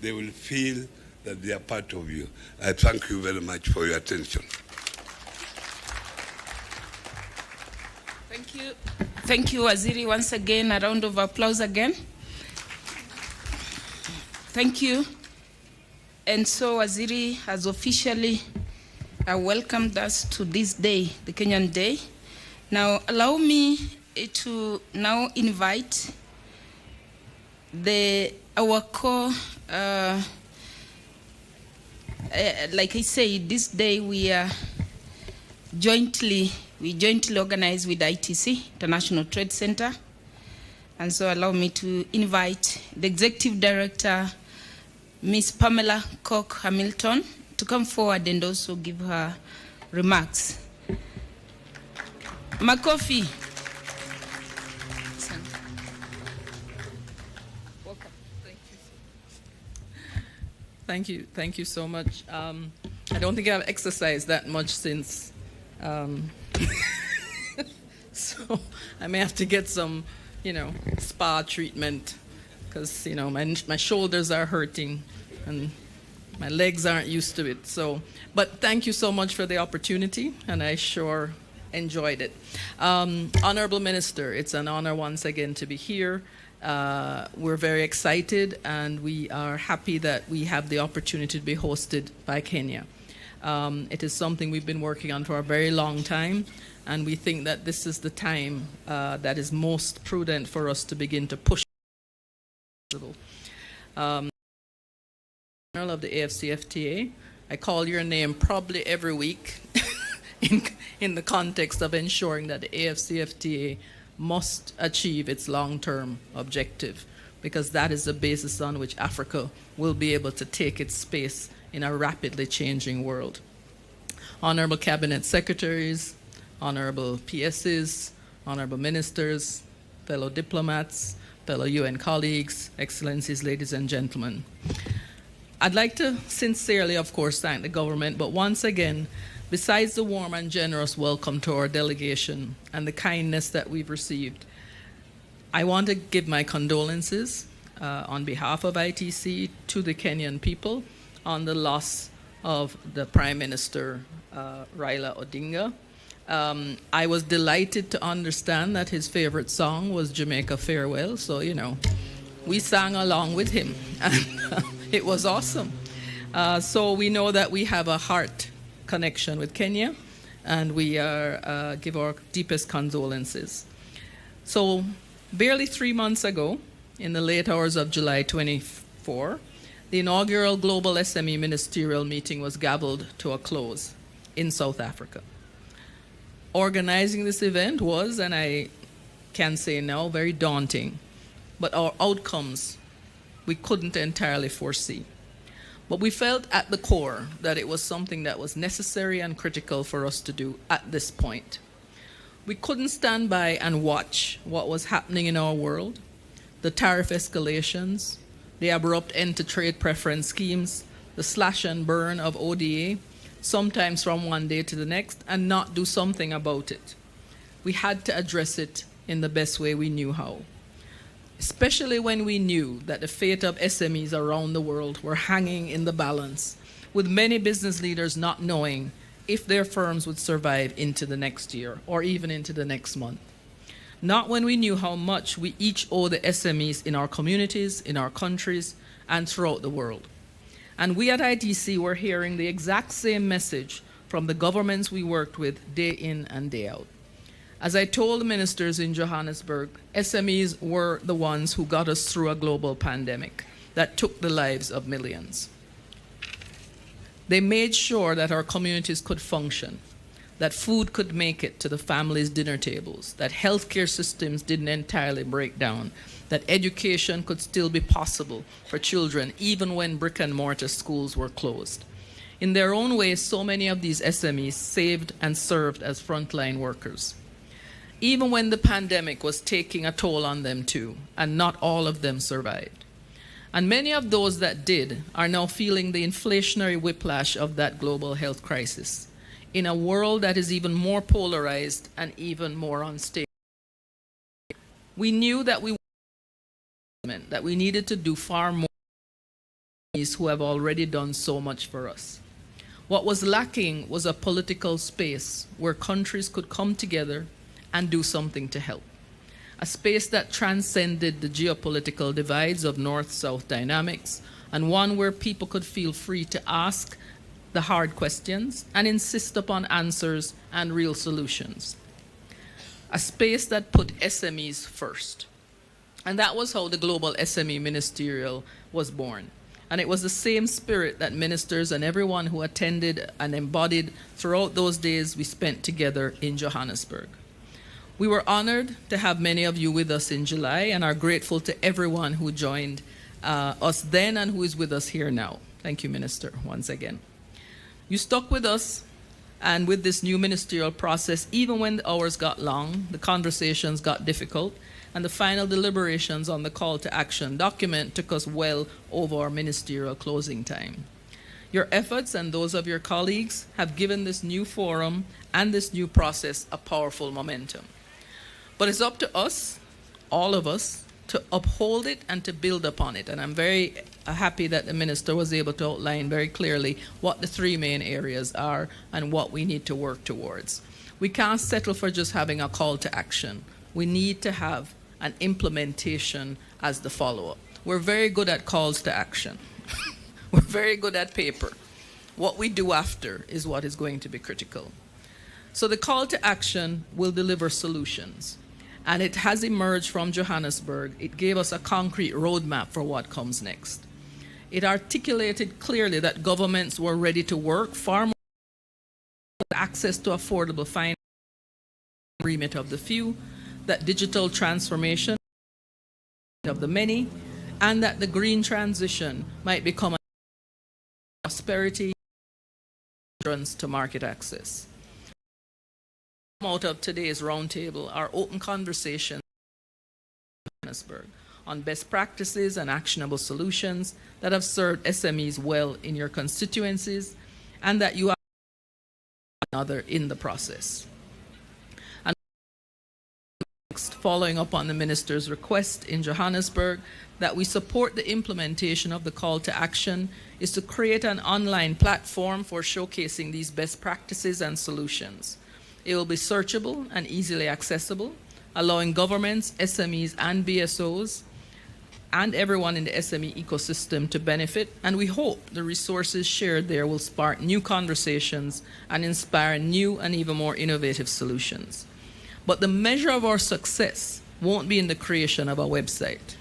They will feel that they are part of you. I thank you very much for your attention. Thank you. Thank you, Waziri. Once again, a round of applause again. Thank you. And so Waziri has officially welcomed us to this day, the Kenyan Day. Now, allow me to now invite our core, like I say, this day we jointly organize with ITC, International Trade Center. And so allow me to invite the Executive Director, Ms. Pamela Koch-Hamilton, to come forward and also give her remarks. Makofi. Welcome. Thank you so much. I don't think I've exercised that much since, so I may have to get some, spa treatment, because my shoulders are hurting and my legs aren't used to it. So, but thank you so much for the opportunity, and I sure enjoyed it. Honorable Minister, it's an honor once again to be here. We're very excited, and we are happy that we have the opportunity to be hosted by Kenya. It is something we've been working on for a very long time, and we think that this is the time that is most prudent for us to begin to push. Of the AFCFTA, I call your name probably every week in the context of ensuring that the AFCFTA must achieve its long-term objective, because that is the basis on which Africa will be able to take its space in a rapidly changing world. Honorable Cabinet Secretaries, Honorable PSs, Honorable Ministers, fellow diplomats, fellow UN colleagues, Excellencies, ladies and gentlemen. I'd like to sincerely, of course, thank the government, but once again, besides the warm and generous welcome to our delegation and the kindness that we've received, I want to give my condolences on behalf of ITC to the Kenyan people on the loss of the Prime Minister, Raila Odinga. I was delighted to understand that his favorite song was Jamaica Farewell, so, we sang along with him, and it was awesome. So we know that we have a heart connection with Kenya, and we give our deepest condolences. So barely 3 months ago, in the late hours of July 24, the inaugural Global SME Ministerial Meeting was gavelled to a close in South Africa. Organizing this event was, and I can say now, very daunting, but our outcomes we couldn't entirely foresee. But we felt at the core that it was something that was necessary and critical for us to do at this point. We couldn't stand by and watch what was happening in our world, the tariff escalations, the abrupt end to trade preference schemes, the slash and burn of ODA, sometimes from one day to the next, and not do something about it. We had to address it in the best way we knew how, especially when we knew that the fate of SMEs around the world were hanging in the balance, with many business leaders not knowing if their firms would survive into the next year or even into the next month. Not when we knew how much we each owe the SMEs in our communities, in our countries, and throughout the world. And we at ITC were hearing the exact same message from the governments we worked with day in and day out. As I told the ministers in Johannesburg, SMEs were the ones who got us through a global pandemic that took the lives of millions. They made sure that our communities could function, that food could make it to the families' dinner tables, that healthcare systems didn't entirely break down, that education could still be possible for children even when brick and mortar schools were closed. In their own way, so many of these SMEs saved and served as frontline workers. Even when the pandemic was taking a toll on them too, and not all of them survived. And many of those that did are now feeling the inflationary whiplash of that global health crisis in a world that is even more polarized and even more unstable. We knew that we needed to do far more than those who have already done so much for us. What was lacking was a political space where countries could come together and do something to help. A space that transcended the geopolitical divides of North-South dynamics, and one where people could feel free to ask the hard questions and insist upon answers and real solutions. A space that put SMEs first. And that was how the Global SME Ministerial was born. And it was the same spirit that ministers and everyone who attended and embodied throughout those days we spent together in Johannesburg. We were honored to have many of you with us in July and are grateful to everyone who joined us then and who is with us here now. Thank you, Minister, once again. You stuck with us and with this new ministerial process, even when the hours got long, the conversations got difficult, and the final deliberations on the call to action document took us well over our ministerial closing time. Your efforts and those of your colleagues have given this new forum and this new process a powerful momentum. But it's up to us, all of us, to uphold it and to build upon it. And I'm very happy that the minister was able to outline very clearly what the three main areas are and what we need to work towards. We can't settle for just having a call to action. We need to have an implementation as the follow-up. We're very good at calls to action. We're very good at paper. What we do after is what is going to be critical. So the call to action will deliver solutions. And it has emerged from Johannesburg. It gave us a concrete roadmap for what comes next. It articulated clearly that governments were ready to work far more with access to affordable finance, remit of the few, that digital transformation of the many, and that the green transition might become a prosperity to market access. Out of today's roundtable are open conversations in Johannesburg on best practices and actionable solutions that have served SMEs well in your constituencies and that you are another in the process. And next, following up on the minister's request in Johannesburg that we support the implementation of the call to action is to create an online platform for showcasing these best practices and solutions. It will be searchable and easily accessible, allowing governments, SMEs, and BSOs, and everyone in the SME ecosystem to benefit, and we hope the resources shared there will spark new conversations and inspire new and even more innovative solutions. But the measure of our success won't be in the creation of a website.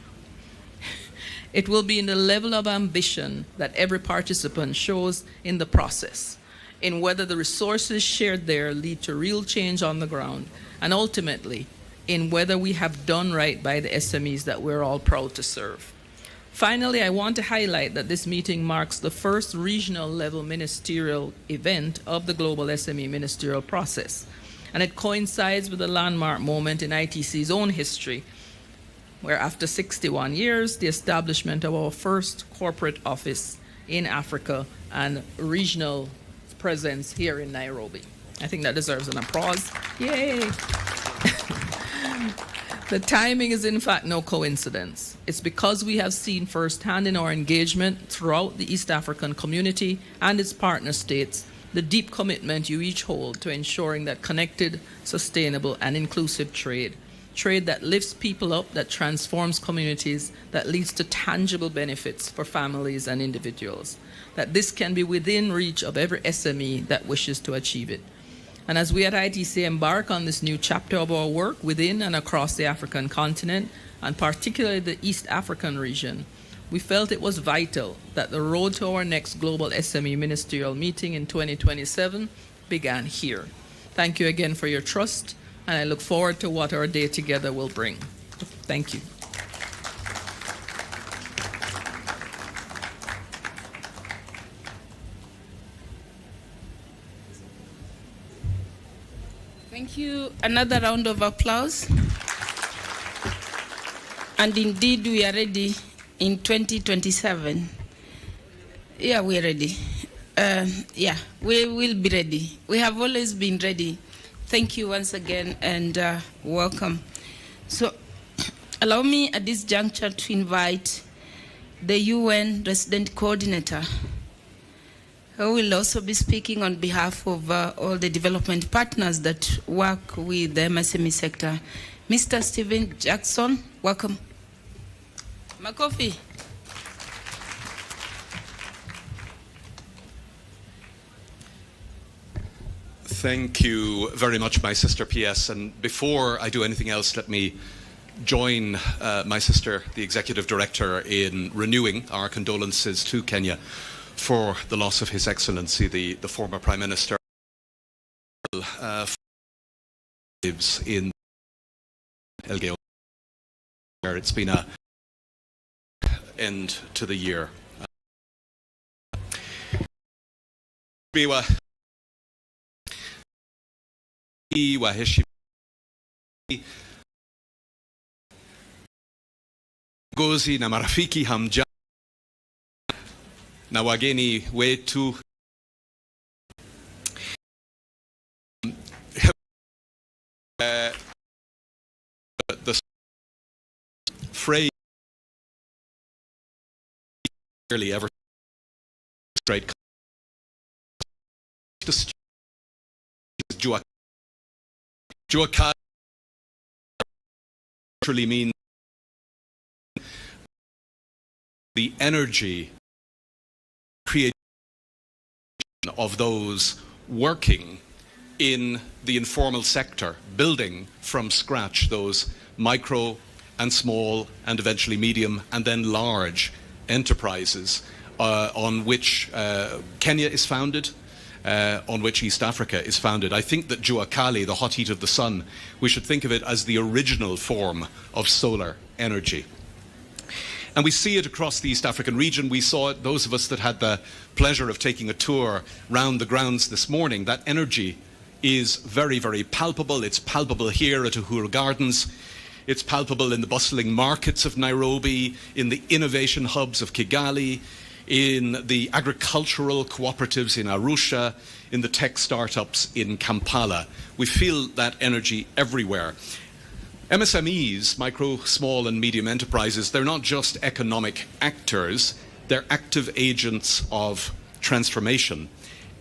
It will be in the level of ambition that every participant shows in the process, in whether the resources shared there lead to real change on the ground, and ultimately, in whether we have done right by the SMEs that we're all proud to serve. Finally, I want to highlight that this meeting marks the first regional level ministerial event of the global SME ministerial process. And it coincides with a landmark moment in ITC's own history, where after 61 years, the establishment of our first corporate office in Africa and regional presence here in Nairobi. I think that deserves an applause. Yay! The timing is in fact no coincidence. It's because we have seen firsthand in our engagement throughout the East African community and its partner states the deep commitment you each hold to ensuring that connected, sustainable, and inclusive trade that lifts people up, that transforms communities, that leads to tangible benefits for families and individuals, that this can be within reach of every SME that wishes to achieve it. And as we at ITC embark on this new chapter of our work within and across the African continent, and particularly the East African region, we felt it was vital that the road to our next global SME ministerial meeting in 2027 began here. Thank you again for your trust, and I look forward to what our day together will bring. Thank you. Thank you. Another round of applause. And indeed, we are ready in 2027. Yeah, we are ready. We will be ready. We have always been ready. Thank you once again and welcome. So allow me at this juncture to invite the UN Resident Coordinator, who will also be speaking on behalf of all the development partners that work with the MSME sector. Mr. Stephen Jackson, welcome. Makofi. Thank you very much, my sister PS. And before I do anything else, let me join my sister, the Executive Director, in renewing our condolences to Kenya for the loss of His Excellency, the former Prime Minister, lives in Elgeyo. It's been an end to the year. Gozi na marafiki hamja na wageni wetu, the phrase barely ever straight Juaka literally means the energy creation of those working in the informal sector, building from scratch those micro and small and eventually medium and then large enterprises on which Kenya is founded, on which East Africa is founded. I think that Jua Kali, the hot heat of the sun, we should think of it as the original form of solar energy. And we see it across the East African region. We saw it, those of us that had the pleasure of taking a tour round the grounds this morning. That energy is very, very palpable. It's palpable here at Uhuru Gardens. It's palpable in the bustling markets of Nairobi, in the innovation hubs of Kigali, in the agricultural cooperatives in Arusha, in the tech startups in Kampala. We feel that energy everywhere. MSMEs, micro, small and medium enterprises, they're not just economic actors, they're active agents of transformation.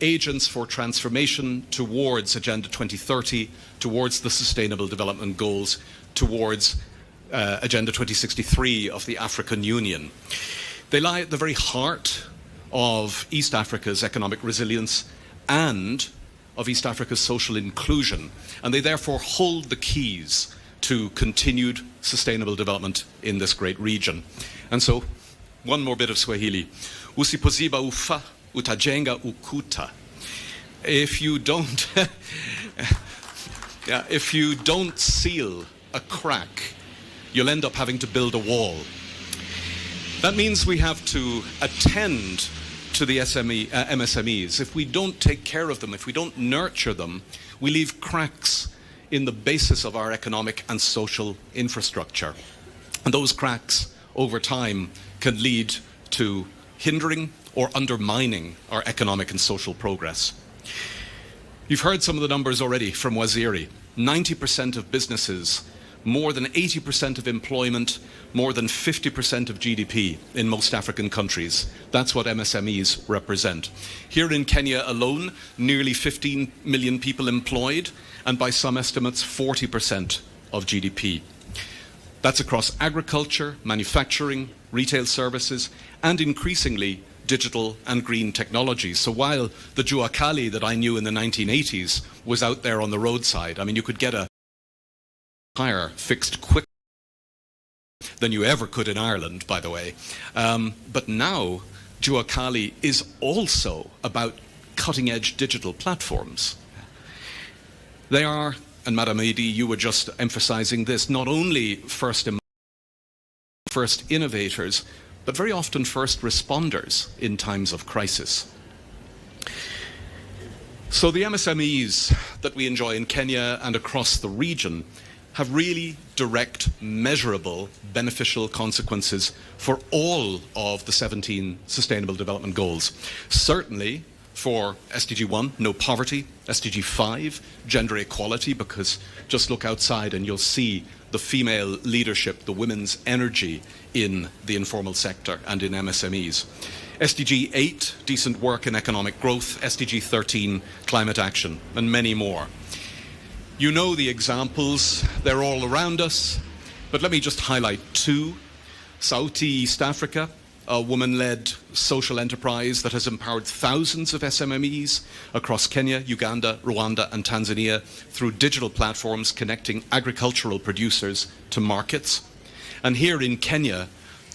Agents for transformation towards Agenda 2030, towards the Sustainable Development Goals, towards Agenda 2063 of the African Union. They lie at the very heart of East Africa's economic resilience and of East Africa's social inclusion, and they therefore hold the keys to continued sustainable development in this great region. And so, one more bit of Swahili. Usipoziba ufa, utajenga ukuta. If you don't, if you don't seal a crack, you'll end up having to build a wall. That means we have to attend to the MSMEs. If we don't take care of them, if we don't nurture them, we leave cracks in the basis of our economic and social infrastructure. And those cracks, over time, can lead to hindering or undermining our economic and social progress. You've heard some of the numbers already from Waziri. 90% of businesses, more than 80% of employment, more than 50% of GDP in most African countries. That's what MSMEs represent. Here in Kenya alone, nearly 15 million people employed, and by some estimates, 40% of GDP. That's across agriculture, manufacturing, retail services, and increasingly digital and green technologies. So while the Jua Kali that I knew in the 1980s was out there on the roadside, I mean, you could get a tire fixed quicker than you ever could in Ireland, by the way. But now, Jua Kali is also about cutting-edge digital platforms. They are, and Madam AD, you were just emphasizing this, not only first innovators, but very often first responders in times of crisis. So the MSMEs that we enjoy in Kenya and across the region have really direct, measurable, beneficial consequences for all of the 17 Sustainable Development Goals. Certainly for SDG 1, no poverty, SDG 5, gender equality, because just look outside and you'll see the female leadership, the women's energy in the informal sector and in MSMEs. SDG 8, decent work and economic growth, SDG 13, climate action, and many more. You know the examples, they're all around us, but let me just highlight two. Sauti East Africa, a woman-led social enterprise that has empowered thousands of SMMEs across Kenya, Uganda, Rwanda and Tanzania through digital platforms connecting agricultural producers to markets. And here in Kenya,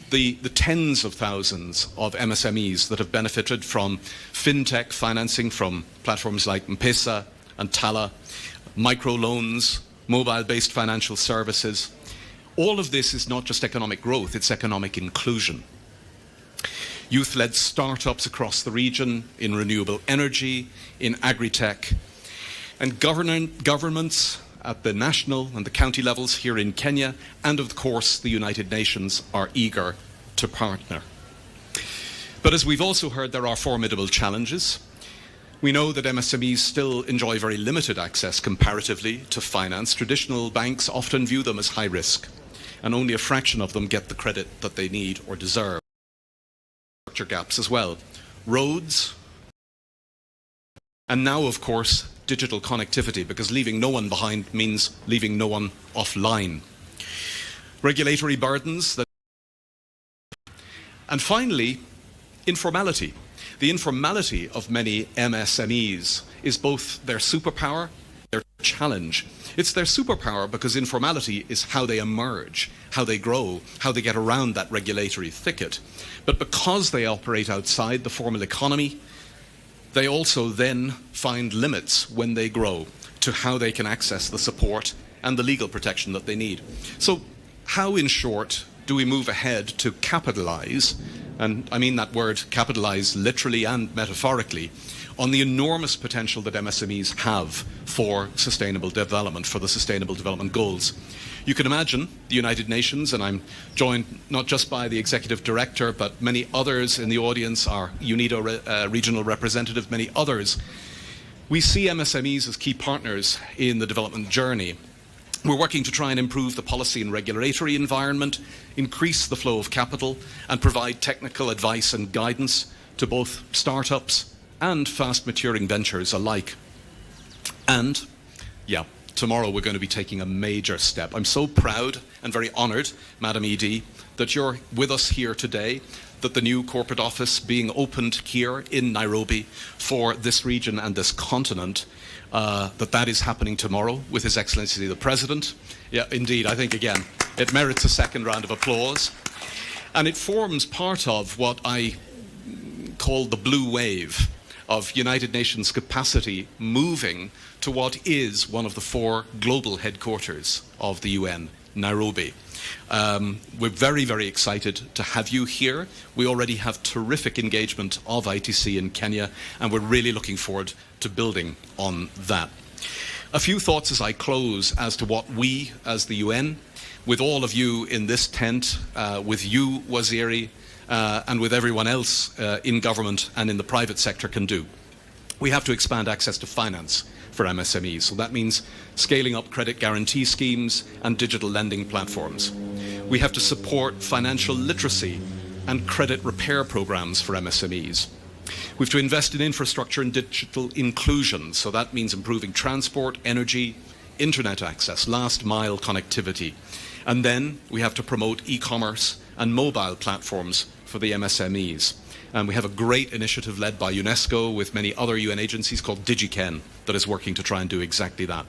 the tens of thousands of MSMEs that have benefited from fintech financing from platforms like M-Pesa and Tala, microloans, mobile-based financial services. All of this is not just economic growth, it's economic inclusion. Youth-led startups across the region in renewable energy, in agri-tech, and governments at the national and the county levels here in Kenya, and of course the United Nations are eager to partner. But as we've also heard, there are formidable challenges. We know that MSMEs still enjoy very limited access comparatively to finance. Traditional banks often view them as high risk, and only a fraction of them get the credit that they need or deserve. Gaps as well. Roads, and now of course digital connectivity, because leaving no one behind means leaving no one offline. Regulatory burdens, and finally informality. The informality of many MSMEs is both their superpower, their challenge. It's their superpower because informality is how they emerge, how they grow, how they get around that regulatory thicket. But because they operate outside the formal economy, they also then find limits when they grow to how they can access the support and the legal protection that they need. So how, in short, do we move ahead to capitalize, and I mean that word capitalize literally and metaphorically, on the enormous potential that MSMEs have for sustainable development, for the Sustainable Development Goals? You can imagine the United Nations, and I'm joined not just by the Executive Director, but many others in the audience, our UNIDO regional representative, many others. We see MSMEs as key partners in the development journey. We're working to try and improve the policy and regulatory environment, increase the flow of capital, and provide technical advice and guidance to both startups and fast-maturing ventures alike. And, yeah, tomorrow we're going to be taking a major step. I'm so proud and very honoured, Madam ED, that you're with us here today, that the new corporate office being opened here in Nairobi for this region and this continent, that is happening tomorrow with His Excellency the President. Yeah, indeed, I think, again, it merits a second round of applause. And it forms part of what I call the blue wave of United Nations capacity moving to what is one of the 4 global headquarters of the UN Nairobi. We're very, very excited to have you here. We already have terrific engagement of ITC in Kenya, and we're really looking forward to building on that. A few thoughts as I close as to what we, as the UN, with all of you in this tent, with you, Waziri, and with everyone else in government and in the private sector can do. We have to expand access to finance for MSMEs. So that means scaling up credit guarantee schemes and digital lending platforms. We have to support financial literacy and credit repair programs for MSMEs. We have to invest in infrastructure and digital inclusion. So that means improving transport, energy, internet access, last mile connectivity. And then we have to promote e-commerce and mobile platforms for the MSMEs. And we have a great initiative led by UNESCO with many other UN agencies called DigiKen that is working to try and do exactly that.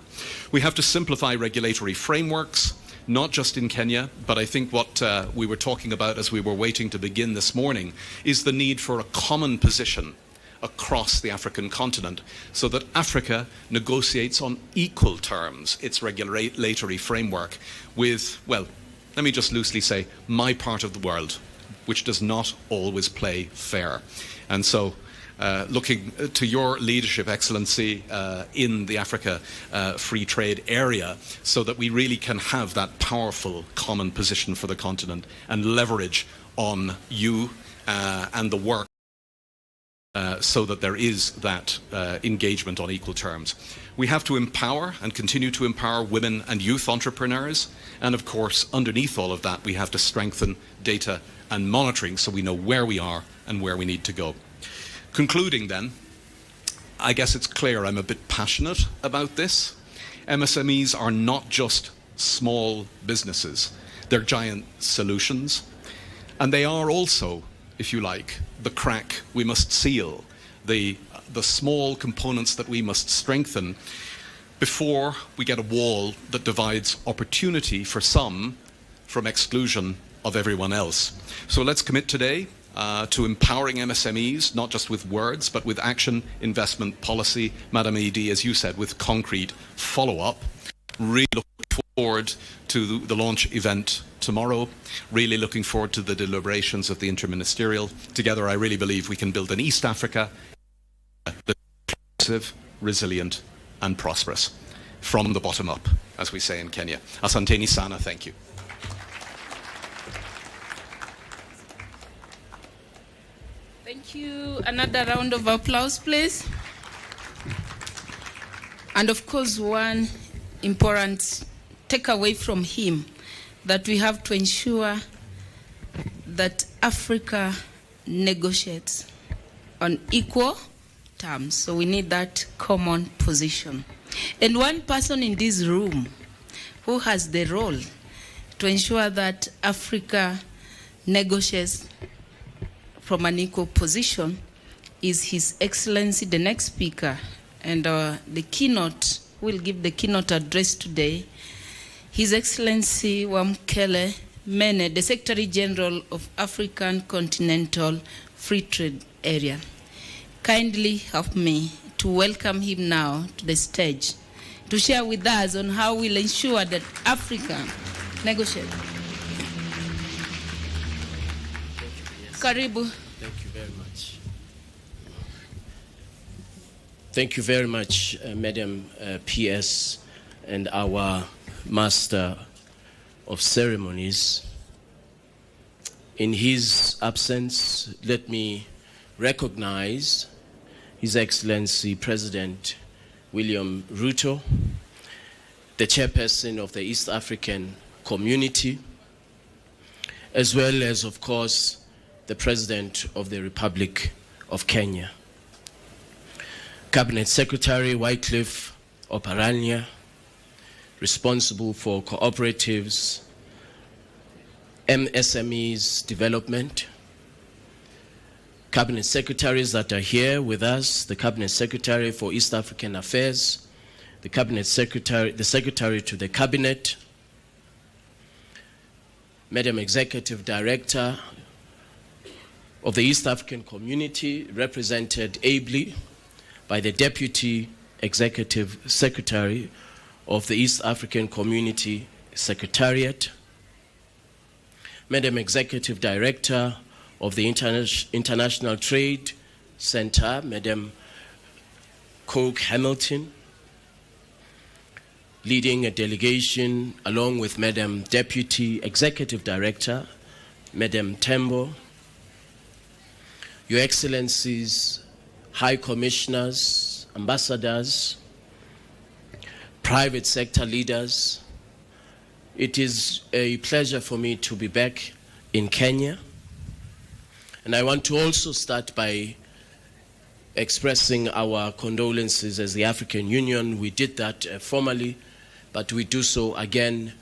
We have to simplify regulatory frameworks, not just in Kenya, but I think what we were talking about as we were waiting to begin this morning is the need for a common position across the African continent so that Africa negotiates on equal terms its regulatory framework with, well, let me just loosely say, my part of the world, which does not always play fair. And so looking to your leadership, Excellency, in the Africa free trade area so that we really can have that powerful common position for the continent and leverage on you and the work so that there is that engagement on equal terms. We have to empower and continue to empower women and youth entrepreneurs. And of course, underneath all of that, we have to strengthen data and monitoring so we know where we are and where we need to go. Concluding then, I guess it's clear I'm a bit passionate about this. MSMEs are not just small businesses. They're giant solutions. And they are also, if you like, the crack we must seal, the small components that we must strengthen before we get a wall that divides opportunity for some from exclusion of everyone else. So let's commit today to empowering MSMEs, not just with words, but with action, investment, policy, Madam ED, as you said, with concrete follow-up. Really looking forward to the launch event tomorrow. Really looking forward to the deliberations of the interministerial. Together, I really believe we can build an East Africa that's inclusive, resilient, and prosperous from the bottom up, as we say in Kenya. Asanteni sana, thank you. Thank you. Another round of applause, please. And of course, one important takeaway from him that we have to ensure that Africa negotiates on equal terms. So we need that common position. And one person in this room who has the role to ensure that Africa negotiates from an equal position is His Excellency, the next speaker, and the keynote, will give the keynote address today, His Excellency Wamkele Mene, the Secretary General of African Continental Free Trade Area. Kindly help me to welcome him now to the stage to share with us on how we'll ensure that Africa negotiates. Karibu. Thank you very much. Thank you very much, Madam PS and our Master of Ceremonies. In his absence, let me recognize His Excellency President William Ruto, the chairperson of the East African Community, as well as, of course, the President of the Republic of Kenya. Cabinet Secretary Wycliffe Oparanya, responsible for cooperatives, MSMEs development. Cabinet Secretaries that are here with us, the Cabinet Secretary for East African Affairs, the Cabinet Secretary, the Secretary to the Cabinet, Madam Executive Director of the East African Community, represented ably by the Deputy Executive Secretary of the East African Community, Secretariat, Madam Executive Director of the International Trade Center, Madam Coke Hamilton, leading a delegation along with Madam Deputy Executive Director, Madam Tembo, Your Excellencies, High Commissioners, Ambassadors, private sector leaders. It is a pleasure for me to be back in Kenya. And I want to also start by expressing our condolences as the African Union. We did that formally, but we do so again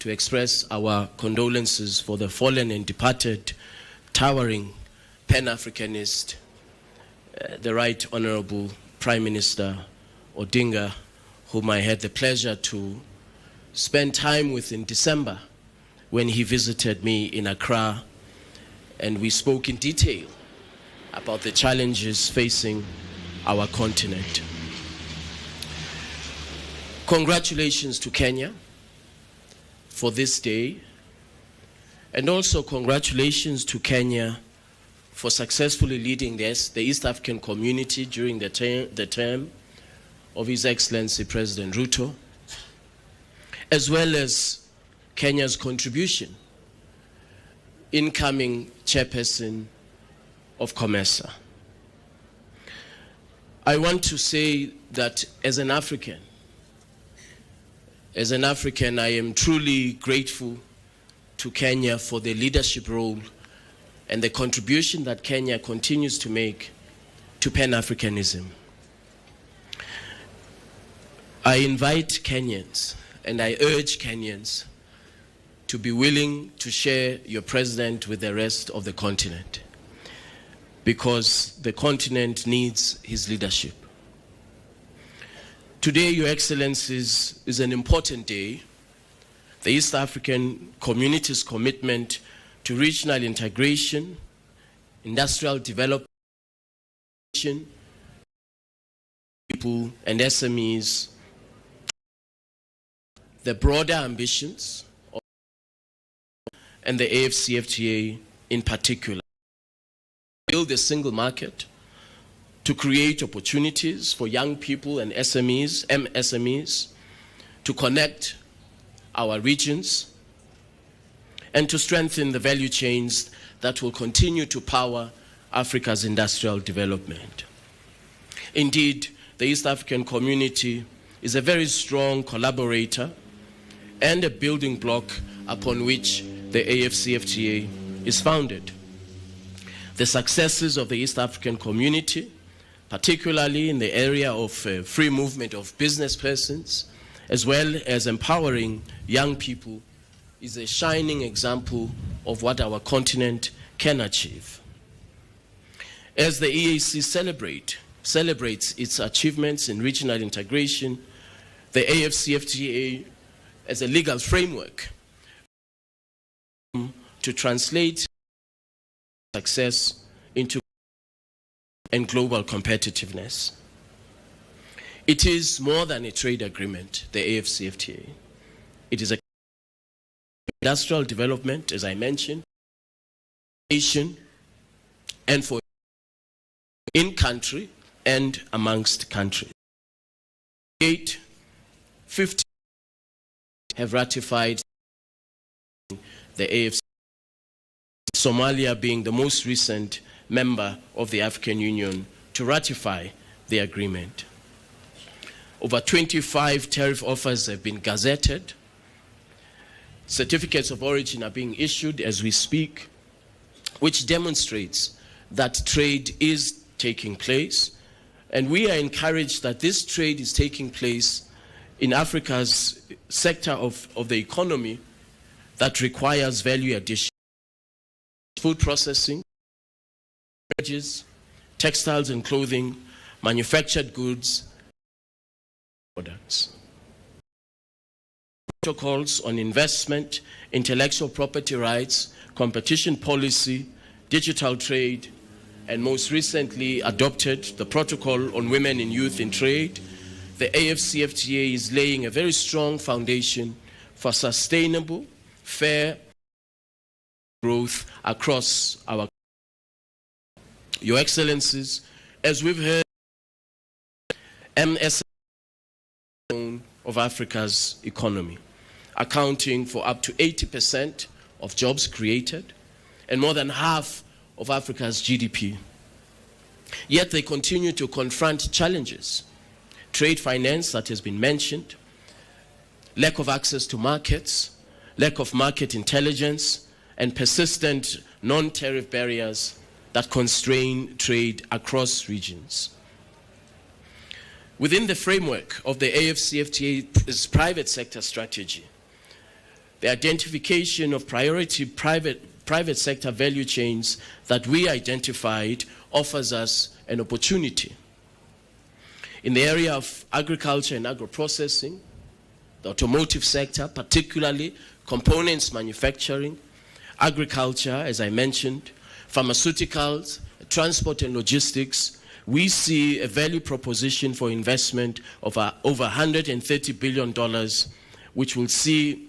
to express our condolences for the fallen and departed towering Pan-Africanist, the Right Honorable Prime Minister Odinga, whom I had the pleasure to spend time with in December when he visited me in Accra, and we spoke in detail about the challenges facing our continent. Congratulations to Kenya for this day, and also congratulations to Kenya for successfully leading the East African community during the term of His Excellency President Ruto, as well as Kenya's contribution, incoming chairperson of COMESA. I want to say that as an African, I am truly grateful to Kenya for the leadership role and the contribution that Kenya continues to make to Pan-Africanism. I invite Kenyans and I urge Kenyans to be willing to share your president with the rest of the continent, because the continent needs his leadership. Today, Your Excellencies, is an important day. The East African community's commitment to regional integration, industrial development, people and SMEs, the broader ambitions of and the AFCFTA in particular. Build a single market to create opportunities for young people and SMEs, MSMEs, to connect our regions and to strengthen the value chains that will continue to power Africa's industrial development. Indeed, the East African community is a very strong collaborator and a building block upon which the AFCFTA is founded. The successes of the East African community, particularly in the area of free movement of business persons, as well as empowering young people, is a shining example of what our continent can achieve. As the EAC celebrates its achievements in regional integration, the AFCFTA as a legal framework to translate success into and global competitiveness. It is more than a trade agreement, the AFCFTA. It is a industrial development, as I mentioned, nation, and for in country and amongst countries. 50 have ratified the AFCFTA, Somalia being the most recent member of the African Union to ratify the agreement. Over 25 tariff offers have been gazetted. Certificates of origin are being issued as we speak, which demonstrates that trade is taking place. And we are encouraged that this trade is taking place in Africa's sector of the economy that requires value addition. Food processing, beverages, textiles and clothing, manufactured goods, products. Protocols on investment, intellectual property rights, competition policy, digital trade, and most recently adopted the Protocol on Women and Youth in Trade. The AFCFTA is laying a very strong foundation for sustainable, fair growth across our. Your Excellencies, as we've heard, MSMEs of Africa's economy, accounting for up to 80% of jobs created and more than half of Africa's GDP. Yet they continue to confront challenges. Trade finance, that has been mentioned, lack of access to markets, lack of market intelligence, and persistent non-tariff barriers that constrain trade across regions. Within the framework of the AfCFTA's private sector strategy, the identification of priority private sector value chains that we identified offers us an opportunity. In the area of agriculture and agro-processing, the automotive sector, particularly components manufacturing, agriculture, as I mentioned, pharmaceuticals, transport and logistics, we see a value proposition for investment of over $130 billion, which will see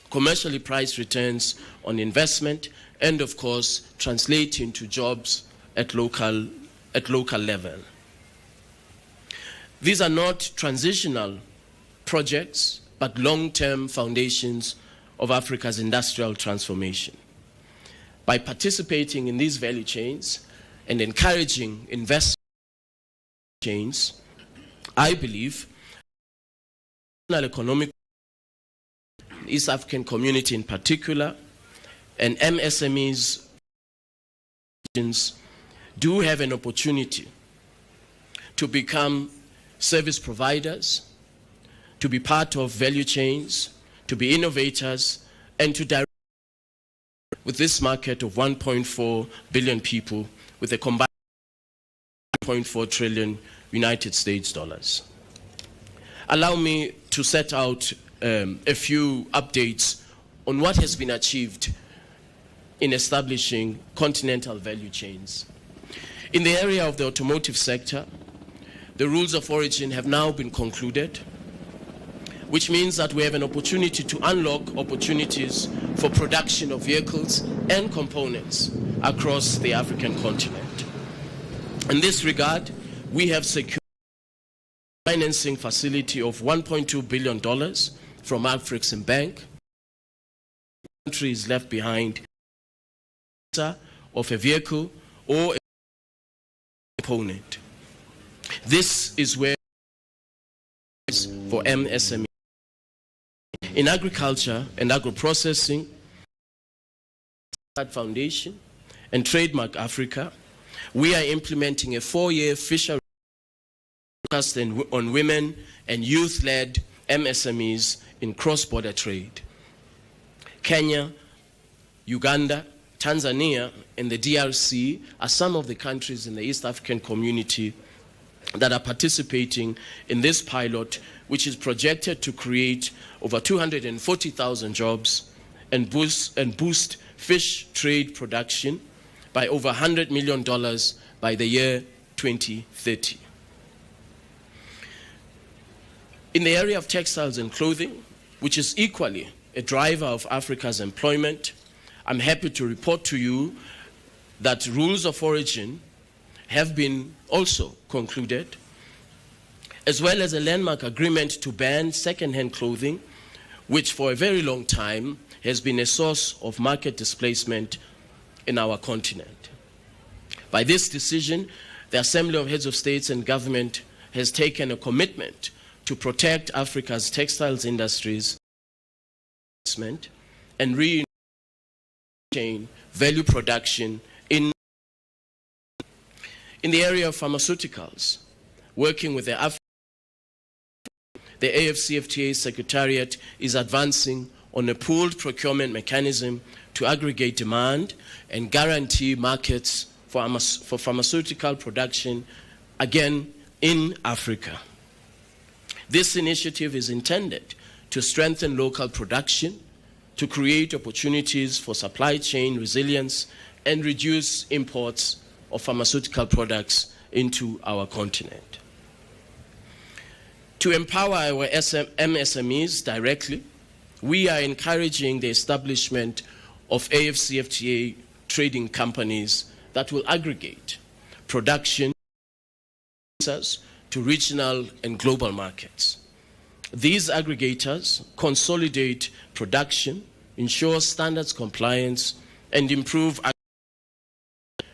commercially priced returns on investment and, of course, translate into jobs at local level. These are not transitional projects, but long-term foundations of Africa's industrial transformation. By participating in these value chains and encouraging investment chains, I believe national economic, East African community in particular, and MSMEs do have an opportunity to become service providers, to be part of value chains, to be innovators, and to direct with this market of 1.4 billion people with a combined 1.4 trillion United States dollars. Allow me to set out a few updates on what has been achieved in establishing continental value chains. In the area of the automotive sector, the rules of origin have now been concluded, which means that we have an opportunity to unlock opportunities for production of vehicles and components across the African continent. In this regard, we have secured a financing facility of $1.2 billion from Afrexim Bank. The country is left behind of a vehicle or a component. This is where for MSME. In agriculture and agro-processing, Foundation and Trademark Africa, we are implementing a 4-year fishery focused on women and youth-led MSMEs in cross-border trade. Kenya, Uganda, Tanzania, and the DRC are some of the countries in the East African community that are participating in this pilot, which is projected to create over 240,000 jobs and boost fish trade production by over $100 million by the year 2030. In the area of textiles and clothing, which is equally a driver of Africa's employment, I'm happy to report to you that rules of origin have been also concluded, as well as a landmark agreement to ban second-hand clothing, which for a very long time has been a source of market displacement in our continent. By this decision, the Assembly of Heads of States and Government has taken a commitment to protect Africa's textiles industries and reinforce value production in the area of pharmaceuticals. Working with the AfCFTA Secretariat is advancing on a pooled procurement mechanism to aggregate demand and guarantee markets for pharmaceutical production, again, in Africa. This initiative is intended to strengthen local production, to create opportunities for supply chain resilience, and reduce imports of pharmaceutical products into our continent. To empower our MSMEs directly, we are encouraging the establishment of AFCFTA trading companies that will aggregate production to regional and global markets. These aggregators consolidate production, ensure standards compliance, and improve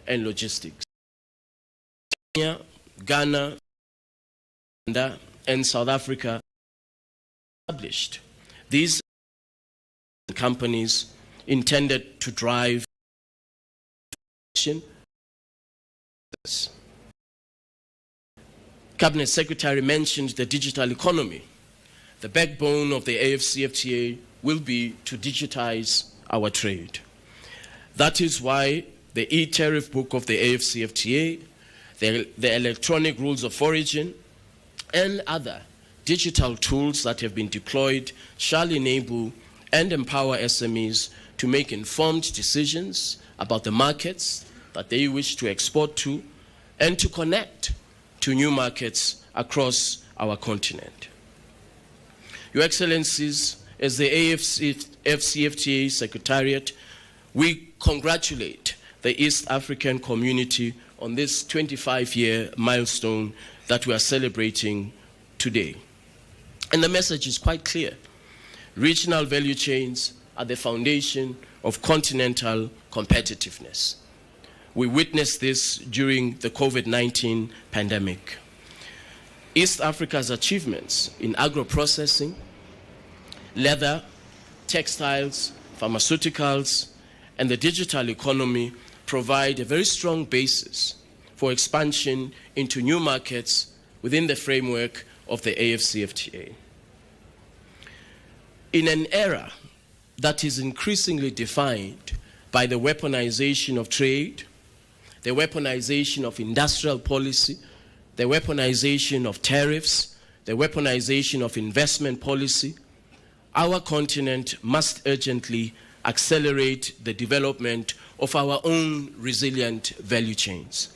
and logistics. Kenya, Ghana, and South Africa established these companies intended to drive action. Cabinet Secretary mentioned the digital economy. The backbone of the AFCFTA will be to digitize our trade. That is why the e-tariff book of the AFCFTA, the electronic rules of origin, and other digital tools that have been deployed shall enable and empower SMEs to make informed decisions about the markets that they wish to export to and to connect to new markets across our continent. Your Excellencies, as the AFCFTA Secretariat, we congratulate the East African community on this 25-year milestone that we are celebrating today. And the message is quite clear. Regional value chains are the foundation of continental competitiveness. We witnessed this during the COVID-19 pandemic. East Africa's achievements in agro-processing, leather, textiles, pharmaceuticals, and the digital economy provide a very strong basis for expansion into new markets within the framework of the AFCFTA. In an era that is increasingly defined by the weaponization of trade, the weaponization of industrial policy, the weaponization of tariffs, the weaponization of investment policy, our continent must urgently accelerate the development of our own resilient value chains.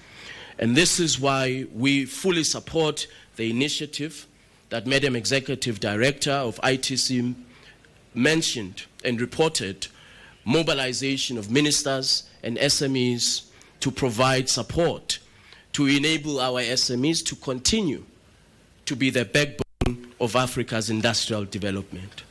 And this is why we fully support the initiative that Madam Executive Director of ITC mentioned and reported, mobilization of ministers and SMEs to provide support to enable our SMEs to continue to be the backbone of Africa's industrial development.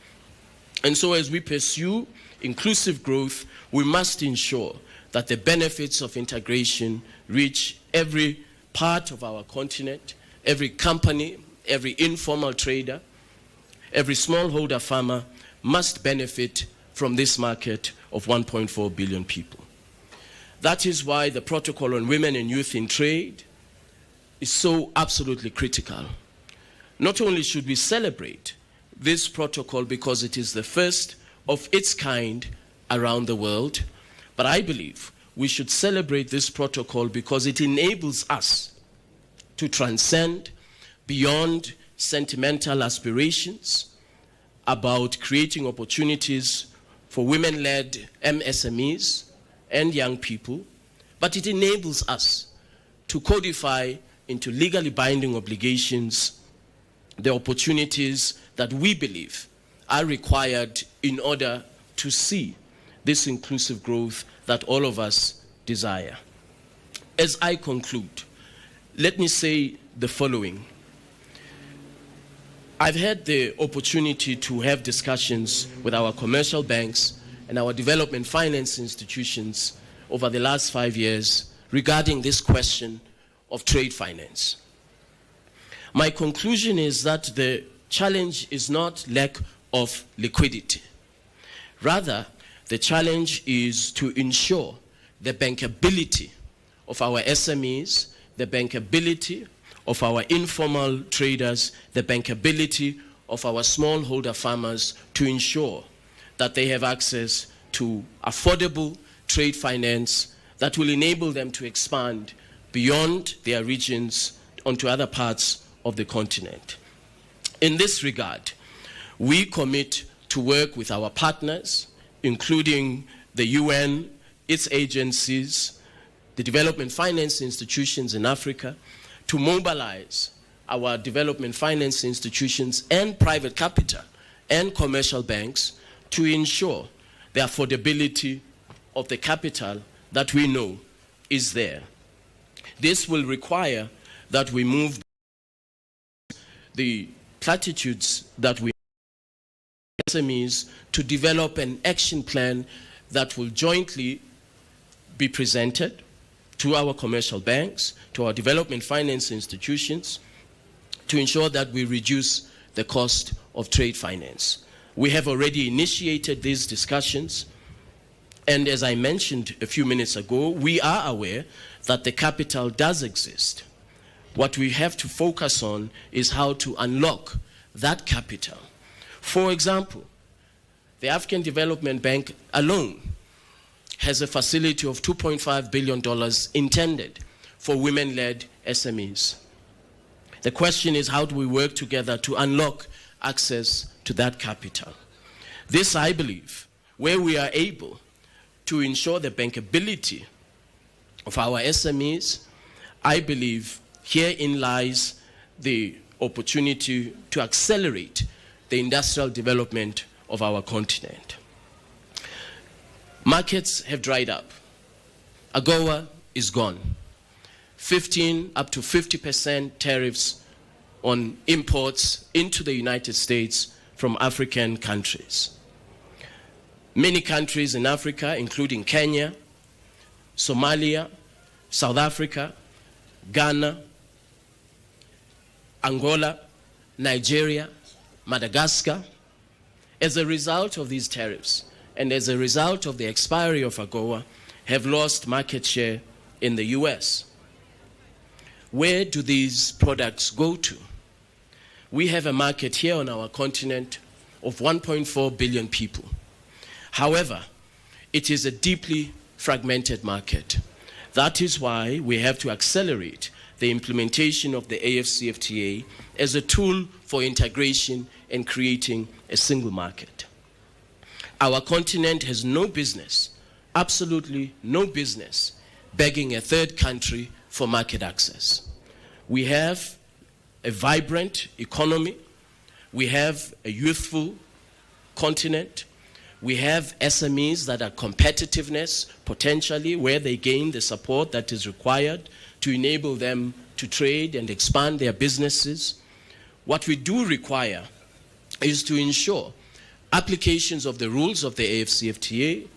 And so as we pursue inclusive growth, we must ensure that the benefits of integration reach every part of our continent, every company, every informal trader, every smallholder farmer must benefit from this market of 1.4 billion people. That is why the Protocol on Women and Youth in Trade is so absolutely critical. Not only should we celebrate this protocol because it is the first of its kind around the world, but I believe we should celebrate this protocol because it enables us to transcend beyond sentimental aspirations about creating opportunities for women-led MSMEs and young people, but it enables us to codify into legally binding obligations the opportunities that we believe are required in order to see this inclusive growth that all of us desire. As I conclude, let me say the following. I've had the opportunity to have discussions with our commercial banks and our development finance institutions over the last 5 years regarding this question of trade finance. My conclusion is that the challenge is not lack of liquidity. Rather, the challenge is to ensure the bankability of our SMEs, the bankability of our informal traders, the bankability of our smallholder farmers to ensure that they have access to affordable trade finance that will enable them to expand beyond their regions onto other parts of the continent. In this regard, we commit to work with our partners, including the UN, its agencies, the development finance institutions in Africa, to mobilize our development finance institutions and private capital and commercial banks to ensure the affordability of the capital that we know is there. This will require that we move the platitudes that we SMEs to develop an action plan that will jointly be presented to our commercial banks, to our development finance institutions, to ensure that we reduce the cost of trade finance. We have already initiated these discussions, and as I mentioned a few minutes ago, we are aware that the capital does exist. What we have to focus on is how to unlock that capital. For example, the African Development Bank alone has a facility of $2.5 billion intended for women-led SMEs. The question is, how do we work together to unlock access to that capital? This, I believe, where we are able to ensure the bankability of our SMEs, I believe herein lies the opportunity to accelerate the industrial development of our continent. Markets have dried up. AGOA is gone. 15 up to 50% tariffs on imports into the United States from African countries. Many countries in Africa, including Kenya, Somalia, South Africa, Ghana, Angola, Nigeria, Madagascar, as a result of these tariffs and as a result of the expiry of AGOA, have lost market share in the US. Where do these products go to? We have a market here on our continent of 1.4 billion people. However, it is a deeply fragmented market. That is why we have to accelerate the implementation of the AfCFTA as a tool for integration and creating a single market. Our continent has no business, absolutely no business, begging a third country for market access. We have a vibrant economy. We have a youthful continent. We have SMEs that are competitiveness, potentially, where they gain the support that is required to enable them to trade and expand their businesses. What we do require is to ensure applications of the rules of the AfCFTA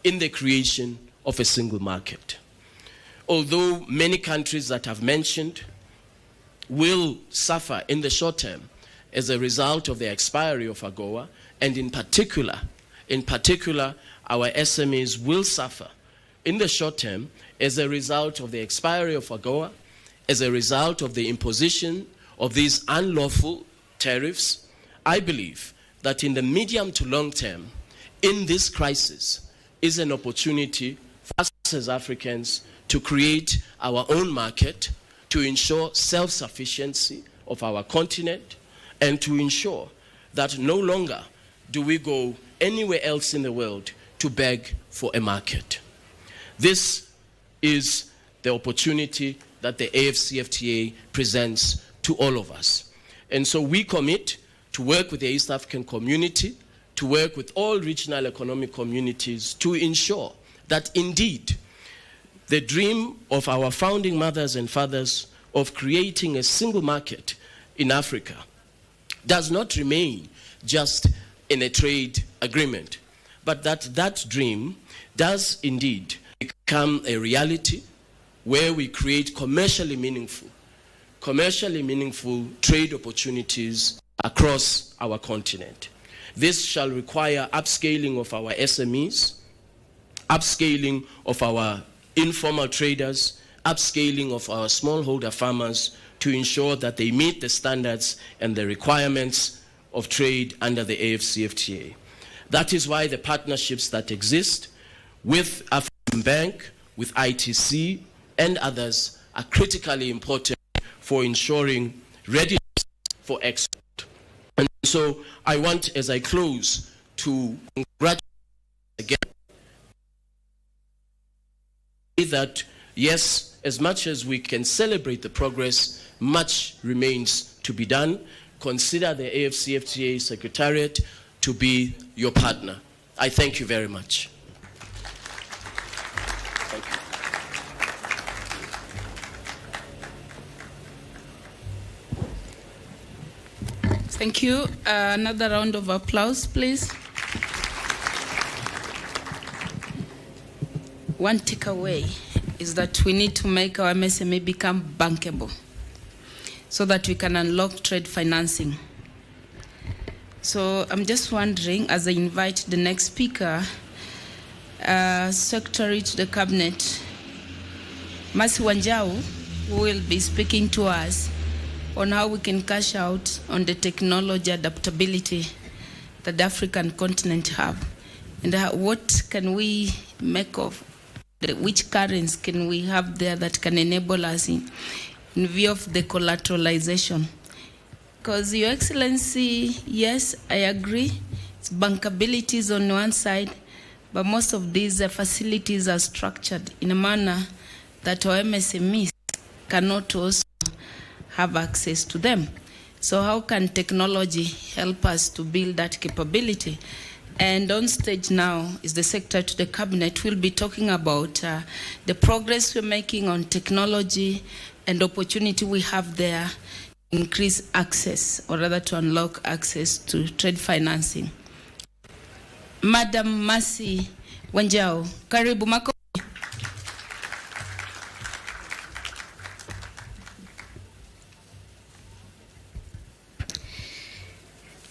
in the creation of a single market. Although many countries that I've mentioned will suffer in the short term as a result of the expiry of AGOA, and in particular, our SMEs will suffer in the short term as a result of the expiry of AGOA, as a result of the imposition of these unlawful tariffs. I believe that in the medium to long term, in this crisis, is an opportunity for us as Africans to create our own market, to ensure self-sufficiency of our continent, and to ensure that no longer do we go anywhere else in the world to beg for a market. This is the opportunity that the AfCFTA presents to all of us. And so we commit to work with the East African community, to work with all regional economic communities to ensure that indeed the dream of our founding mothers and fathers of creating a single market in Africa does not remain just in a trade agreement, but that dream does indeed become a reality where we create commercially meaningful trade opportunities across our continent. This shall require upscaling of our SMEs, upscaling of our informal traders, upscaling of our smallholder farmers to ensure that they meet the standards and the requirements of trade under the AfCFTA. That is why the partnerships that exist with African Bank, with ITC, and others are critically important for ensuring readiness for export. And so I want, as I close, to congratulate again that, yes, as much as we can celebrate the progress, much remains to be done. Consider the AfCFTA Secretariat to to be your partner. I thank you very much. Thank you. Another round of applause, please. One takeaway is that we need to make our MSME become bankable so that we can unlock trade financing. So I'm just wondering, as I invite the next speaker, Secretary to the Cabinet, Mercy Wanjau, who will be speaking to us on how we can cash out on the technology adaptability that the African continent have, and what can we make of which currencies can we have there that can enable us in view of the collateralization. Because, Your Excellency, yes, I agree, it's bankability is on one side, but most of these facilities are structured in a manner that our MSMEs cannot also have access to them. So how can technology help us to build that capability? And on stage now is the Secretary to the Cabinet. We'll be talking about the progress we're making on technology and opportunity we have there to increase access, or rather to unlock access to trade financing. Madam Mercy Wanjau, karibu mako.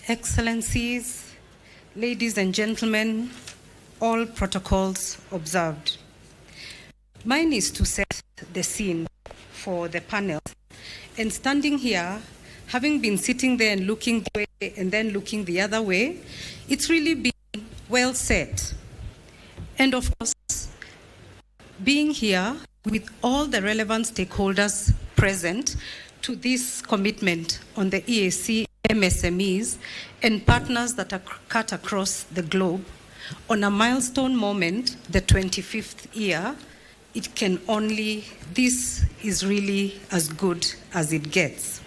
Excellencies, ladies and gentlemen, all protocols observed. Mine is to set the scene for the panel. And standing here, having been sitting there and looking the way and then looking the other way, it's really been well set. And of course, being here with all the relevant stakeholders present to this commitment on the EAC MSMEs and partners that are cut across the globe on a milestone moment, the 25th year, this is really as good as it gets.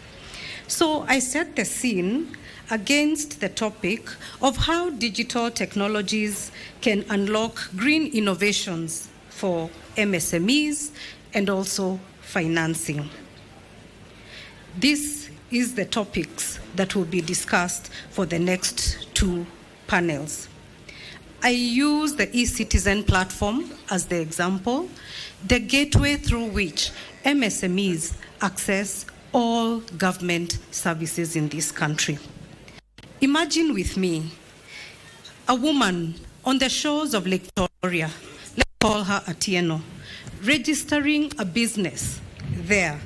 So I set the scene against the topic of how digital technologies can unlock green innovations for MSMEs and also financing. This is the topics that will be discussed for the next two panels. I use the eCitizen platform as the example, the gateway through which MSMEs access all government services in this country. Imagine with me a woman on the shores of Lake Victoria, let's call her Atieno, registering a business there.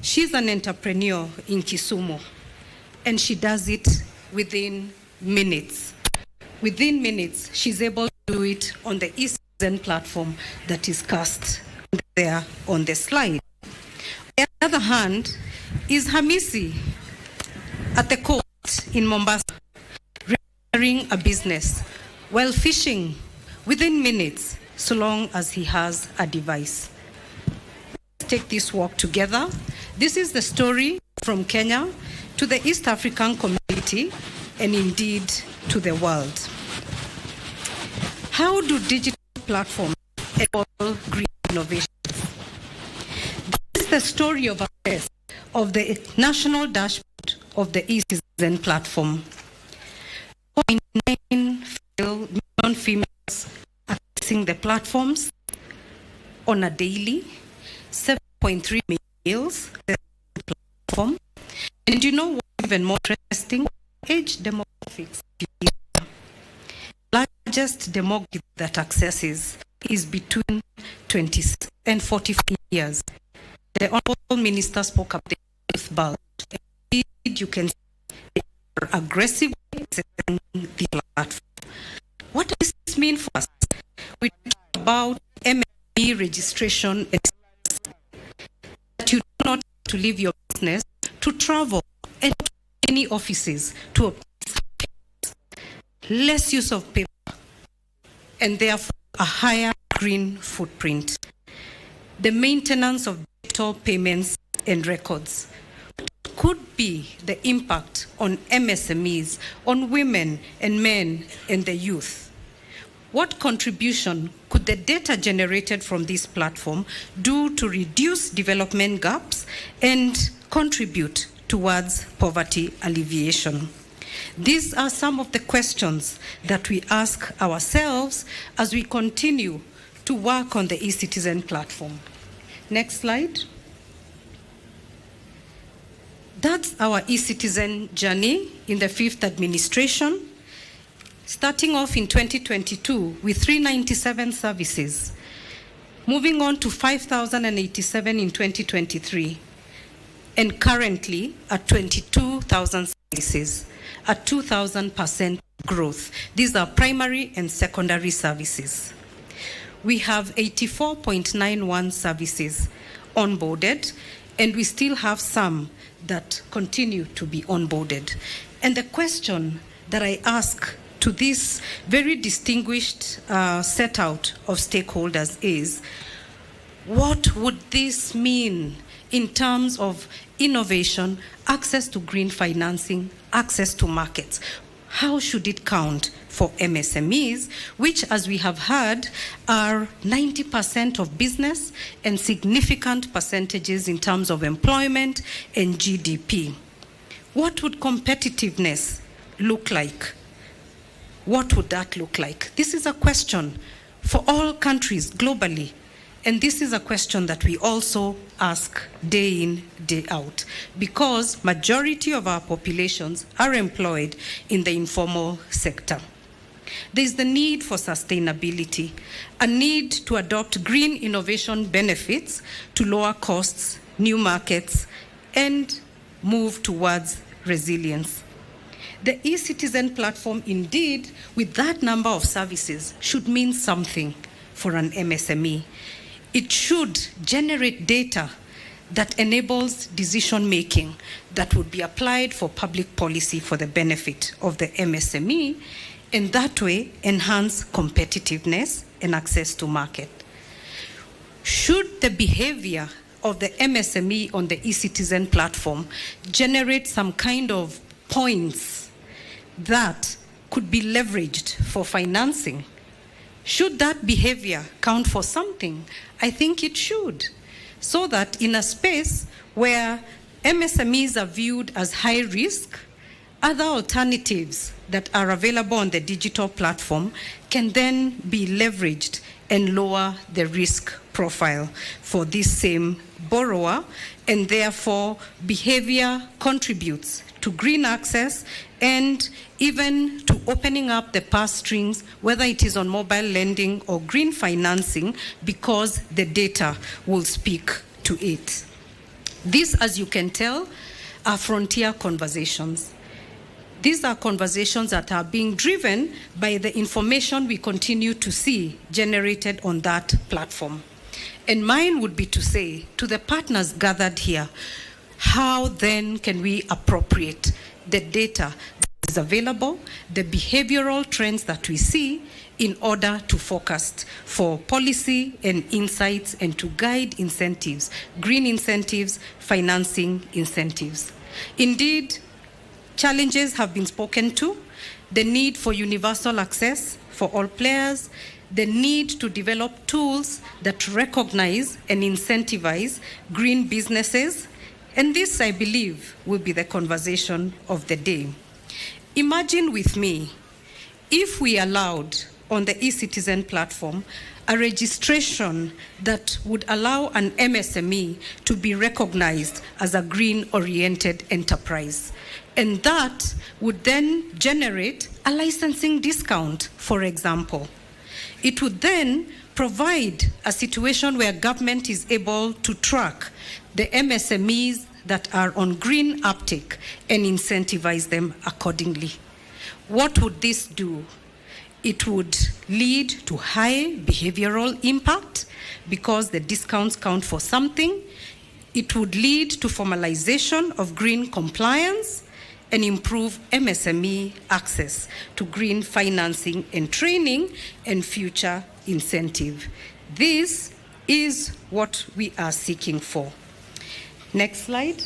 She's an entrepreneur in Kisumu, and she does it within minutes. Within minutes, she's able to do it on the eCitizen platform that is cast there on the slide. On the other hand is Hamisi at the coast in Mombasa, registering a business while fishing within minutes, so long as he has a device. Let's take this walk together. This is the story from Kenya to the East African community and indeed to the world. How do digital platforms enable green innovations? This is the story of access of the national dashboard of the eCitizen platform. 0.9 million females accessing the platforms on a daily, 7.3 males the platform. And you know what's even more interesting? Age demographics. Largest demographic that accesses is between 26 and 45 years. The Honorable Minister spoke up the youth bulge. Indeed, you can see they are aggressively accessing the platform. What does this mean for us? We talk about MSME registration and that you do not have to leave your business to travel and to any offices to obtain less use of paper and therefore a higher green footprint. The maintenance of digital payments and records. could be the impact on MSMEs, on women and men and the youth? What contribution could the data generated from this platform do to reduce development gaps and contribute towards poverty alleviation? These are some of the questions that we ask ourselves as we continue to work on the e-Citizen platform. Next slide. That's our e-Citizen journey in the 5th administration, starting off in 2022 with 397 services, moving on to 5,087 in 2023, and currently at 22,000 services, a 2,000% growth. These are primary and secondary services. We have 84.91 services onboarded, and we still have some that continue to be onboarded. And the question that I ask to this very distinguished set out of stakeholders is, what would this mean in terms of innovation, access to green financing, access to markets? How should it count for MSMEs, which, as we have heard, are 90% of business and significant percentages in terms of employment and GDP? What would competitiveness look like? What would that look like? This is a question for all countries globally. And this is a question that we also ask day in, day out, because majority of our populations are employed in the informal sector. There is the need for sustainability, a need to adopt green innovation benefits to lower costs, new markets, and move towards resilience. The e-Citizen platform, indeed, with that number of services, should mean something for an MSME. It should generate data that enables decision-making that would be applied for public policy for the benefit of the MSME, and that way enhance competitiveness and access to market. Should the behavior of the MSME on the e-Citizen platform generate some kind of points that could be leveraged for financing? Should that behavior count for something? I think it should, so that in a space where MSMEs are viewed as high risk, other alternatives that are available on the digital platform can then be leveraged and lower the risk profile for this same borrower, and therefore behavior contributes to green access and even to opening up the purse strings, whether it is on mobile lending or green financing, because the data will speak to it. These, as you can tell, are frontier conversations. These are conversations that are being driven by the information we continue to see generated on that platform. And mine would be to say to the partners gathered here, how then can we appropriate the data that is available, the behavioral trends that we see, in order to focus for policy and insights and to guide incentives, green incentives, financing incentives. Indeed, challenges have been spoken to, the need for universal access for all players, the need to develop tools that recognize and incentivize green businesses, and this, I believe, will be the conversation of the day. Imagine with me if we allowed on the e-Citizen platform a registration that would allow an MSME to be recognized as a green-oriented enterprise. And that would then generate a licensing discount, for example. It would then provide a situation where government is able to track the MSMEs that are on green uptake and incentivize them accordingly. What would this do? It would lead to high behavioral impact because the discounts count for something. It would lead to formalization of green compliance and improve MSME access to green financing and training and future incentive. This is what we are seeking for. Next slide.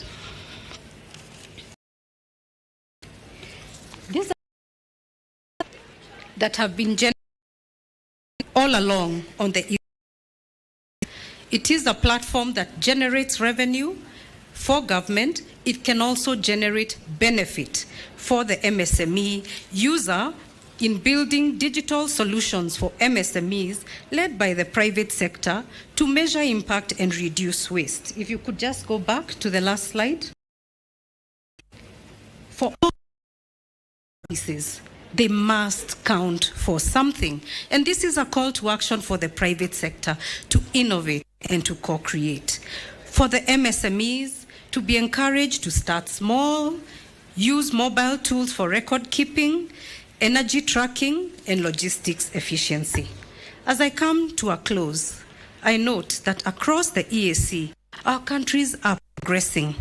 that have been generated all along on the It is a platform that generates revenue for government. It can also generate benefit for the MSME user in building digital solutions for MSMEs led by the private sector to measure impact and reduce waste. If you could just go back to the last slide. For all services, they must count for something. And this is a call to action for the private sector to innovate and to co-create. For the MSMEs to be encouraged to start small, use mobile tools for record keeping, energy tracking, and logistics efficiency. As I come to a close, I note that across the EAC, our countries are progressing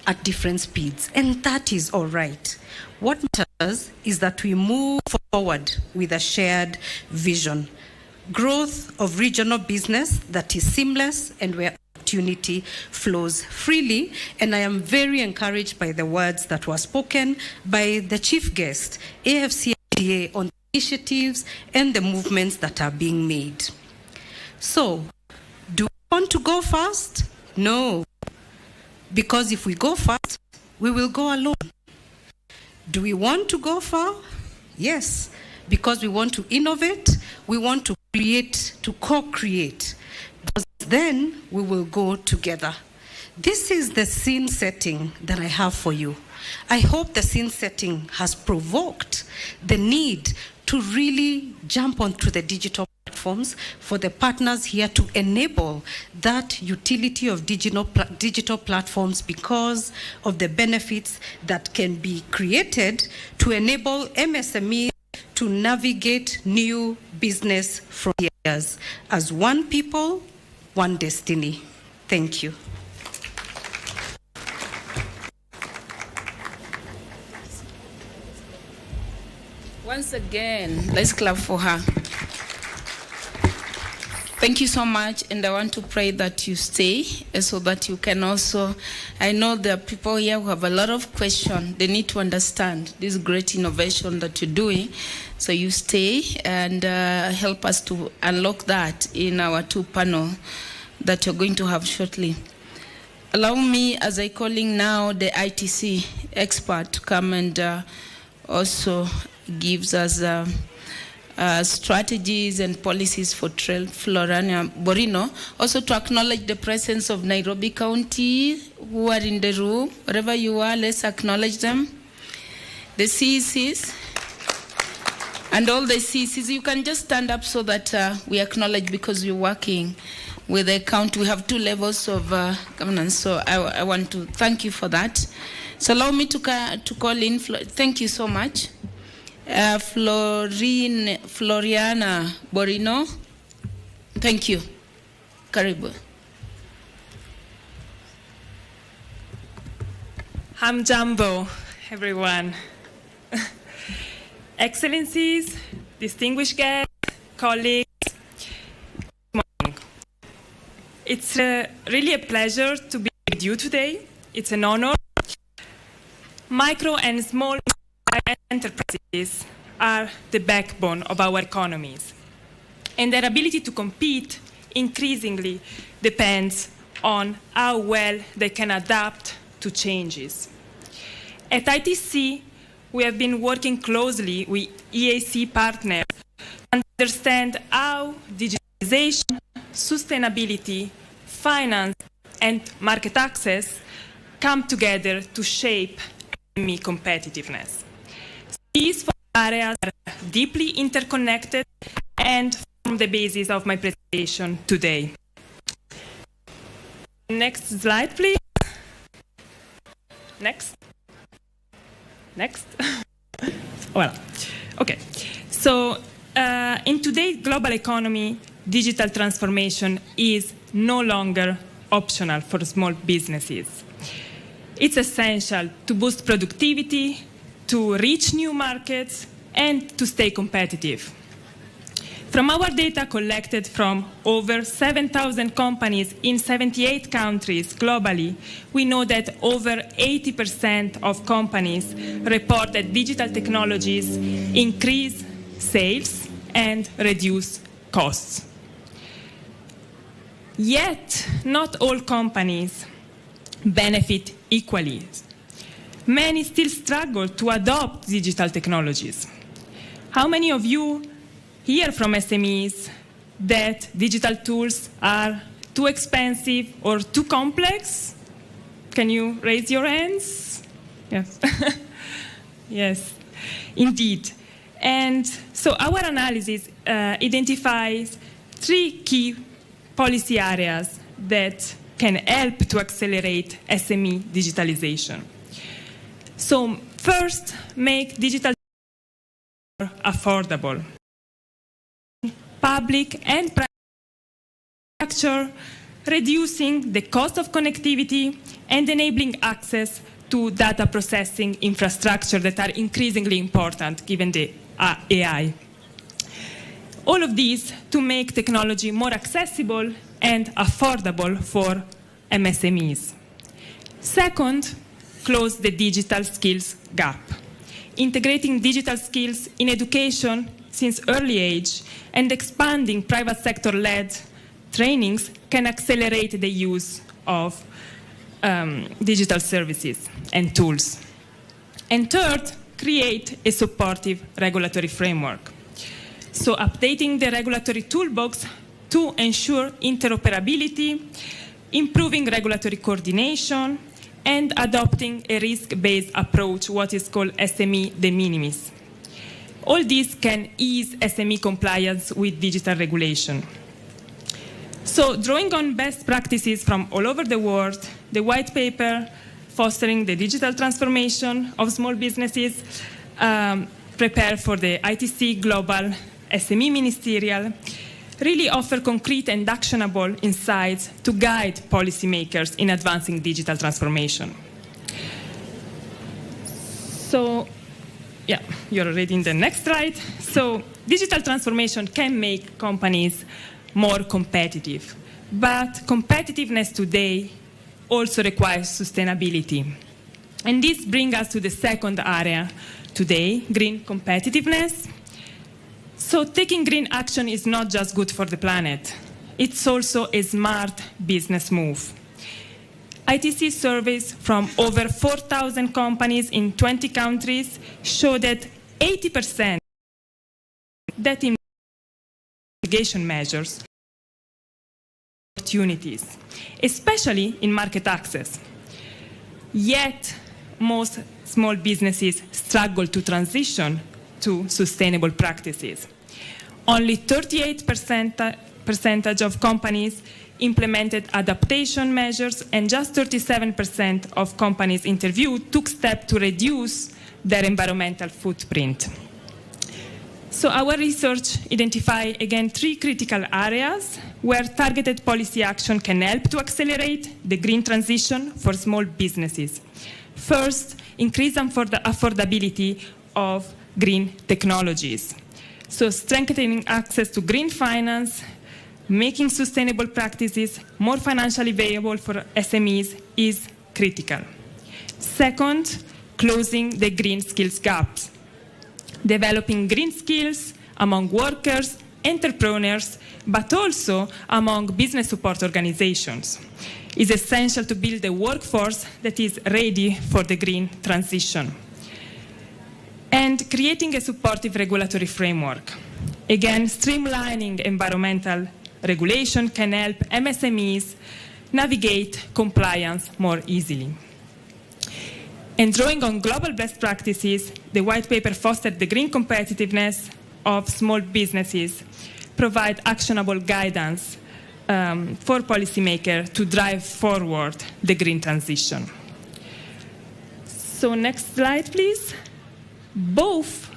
at different speeds, and that is all right. What matters is that we move forward with a shared vision. Growth of regional business that is seamless and where opportunity flows freely. And I am very encouraged by the words that were spoken by the chief guest, AFCFTA, on the initiatives and the movements that are being made. So, do we want to go fast? No. Because if we go fast, we will go alone. Do we want to go far? Yes. Because we want to innovate, we want to create, to co-create. Because then we will go together. This is the scene setting that I have for you. I hope the scene setting has provoked the need to really jump onto the digital platforms for the partners here to enable that utility of digital platforms because of the benefits that can be created to enable MSMEs to navigate new business frontiers as one people, one destiny. Thank you. Once again, let's clap for her. Thank you so much, and I want to pray that you stay so that you can also, I know there are people here who have a lot of questions. They need to understand this great innovation that you're doing. So you stay and help us to unlock that in our two panel that you're going to have shortly. Allow me, as I calling now the ITC expert, to come and also gives us strategies and policies for Florania Borino. Also to acknowledge the presence of Nairobi County who are in the room. Wherever you are, let's acknowledge them. The CECs and all the CECs, you can just stand up so that we acknowledge, because you're working with the county. We have two levels of governance, so I want to thank you for that. So allow me to call in, thank you so much. Floriana Borino, thank you. Karibu. Hamjambo, everyone. Excellencies, distinguished guests, colleagues, good morning. It's really a pleasure to be with you today. It's an honor. Micro and small enterprises are the backbone of our economies, and their ability to compete increasingly depends on how well they can adapt to changes. At ITC, we have been working closely with EAC partners to understand how digitalization, sustainability, finance, and market access come together to shape SME competitiveness. These four areas are deeply interconnected and form the basis of my presentation today. Next slide, please. Next. Well, okay. So, in today's global economy, digital transformation is no longer optional for small businesses. It's essential to boost productivity, to reach new markets, and to stay competitive. From our data collected from over 7,000 companies in 78 countries globally, we know that over 80% of companies report that digital technologies increase sales and reduce costs. Yet, not all companies benefit equally. Many still struggle to adopt digital technologies. How many of you hear from SMEs that digital tools are too expensive or too complex? Can you raise your hands? Yes. Yes, indeed. And so our analysis identifies 3 key policy areas that can help to accelerate SME digitalization. So first, make digital more affordable. Public and private infrastructure, reducing the cost of connectivity and enabling access to data processing infrastructure that are increasingly important given the AI. All of these to make technology more accessible and affordable for MSMEs. Second, close the digital skills gap. Integrating digital skills in education since early age and expanding private sector-led trainings can accelerate the use of digital services and tools. And third, create a supportive regulatory framework. So updating the regulatory toolbox to ensure interoperability, improving regulatory coordination, and adopting a risk-based approach, what is called SME de minimis. All this can ease SME compliance with digital regulation. So drawing on best practices from all over the world, the white paper fostering the digital transformation of small businesses prepared for the ITC Global SME Ministerial really offer concrete and actionable insights to guide policymakers in advancing digital transformation. So, yeah, you're already in the next slide. So, digital transformation can make companies more competitive, but competitiveness today also requires sustainability. And this brings us to the second area today, green competitiveness. So taking green action is not just good for the planet, it's also a smart business move. ITC surveys from over 4,000 companies in 20 countries show that 80% that in mitigation measures opportunities, especially in market access. Yet, most small businesses struggle to transition to sustainable practices. Only 38% of companies implemented adaptation measures, and just 37% of companies interviewed took steps to reduce their environmental footprint. So our research identifies, again, 3 critical areas where targeted policy action can help to accelerate the green transition for small businesses. First, increase affordability of green technologies. So strengthening access to green finance, making sustainable practices more financially viable for SMEs is critical. Second, closing the green skills gaps. Developing green skills among workers, entrepreneurs, but also among business support organizations is essential to build a workforce that is ready for the green transition. And creating a supportive regulatory framework. Again, streamlining environmental regulation can help MSMEs navigate compliance more easily. And drawing on global best practices, the white paper fostered the green competitiveness of small businesses, provide actionable guidance for policymakers to drive forward the green transition. So next slide, please. Both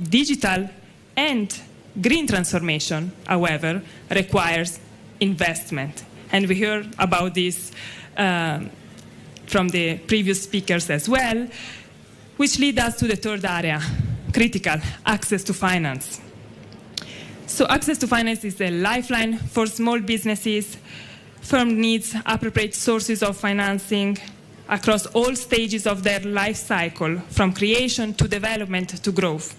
digital and green transformation, however, requires investment. And we heard about this from the previous speakers as well, which leads us to the third area, critical, access to finance. So access to finance is a lifeline for small businesses. Firm needs appropriate sources of financing across all stages of their life cycle, from creation to development to growth.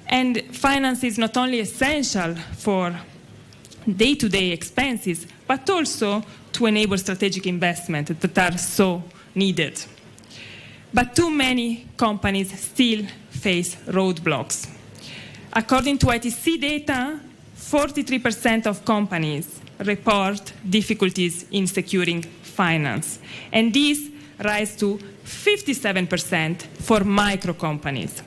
And finance is not only essential for day-to-day expenses, but also to enable strategic investment that are so needed. But too many companies still face roadblocks. According to ITC data, 43% of companies report difficulties in securing finance, and these rise to 57% for micro companies.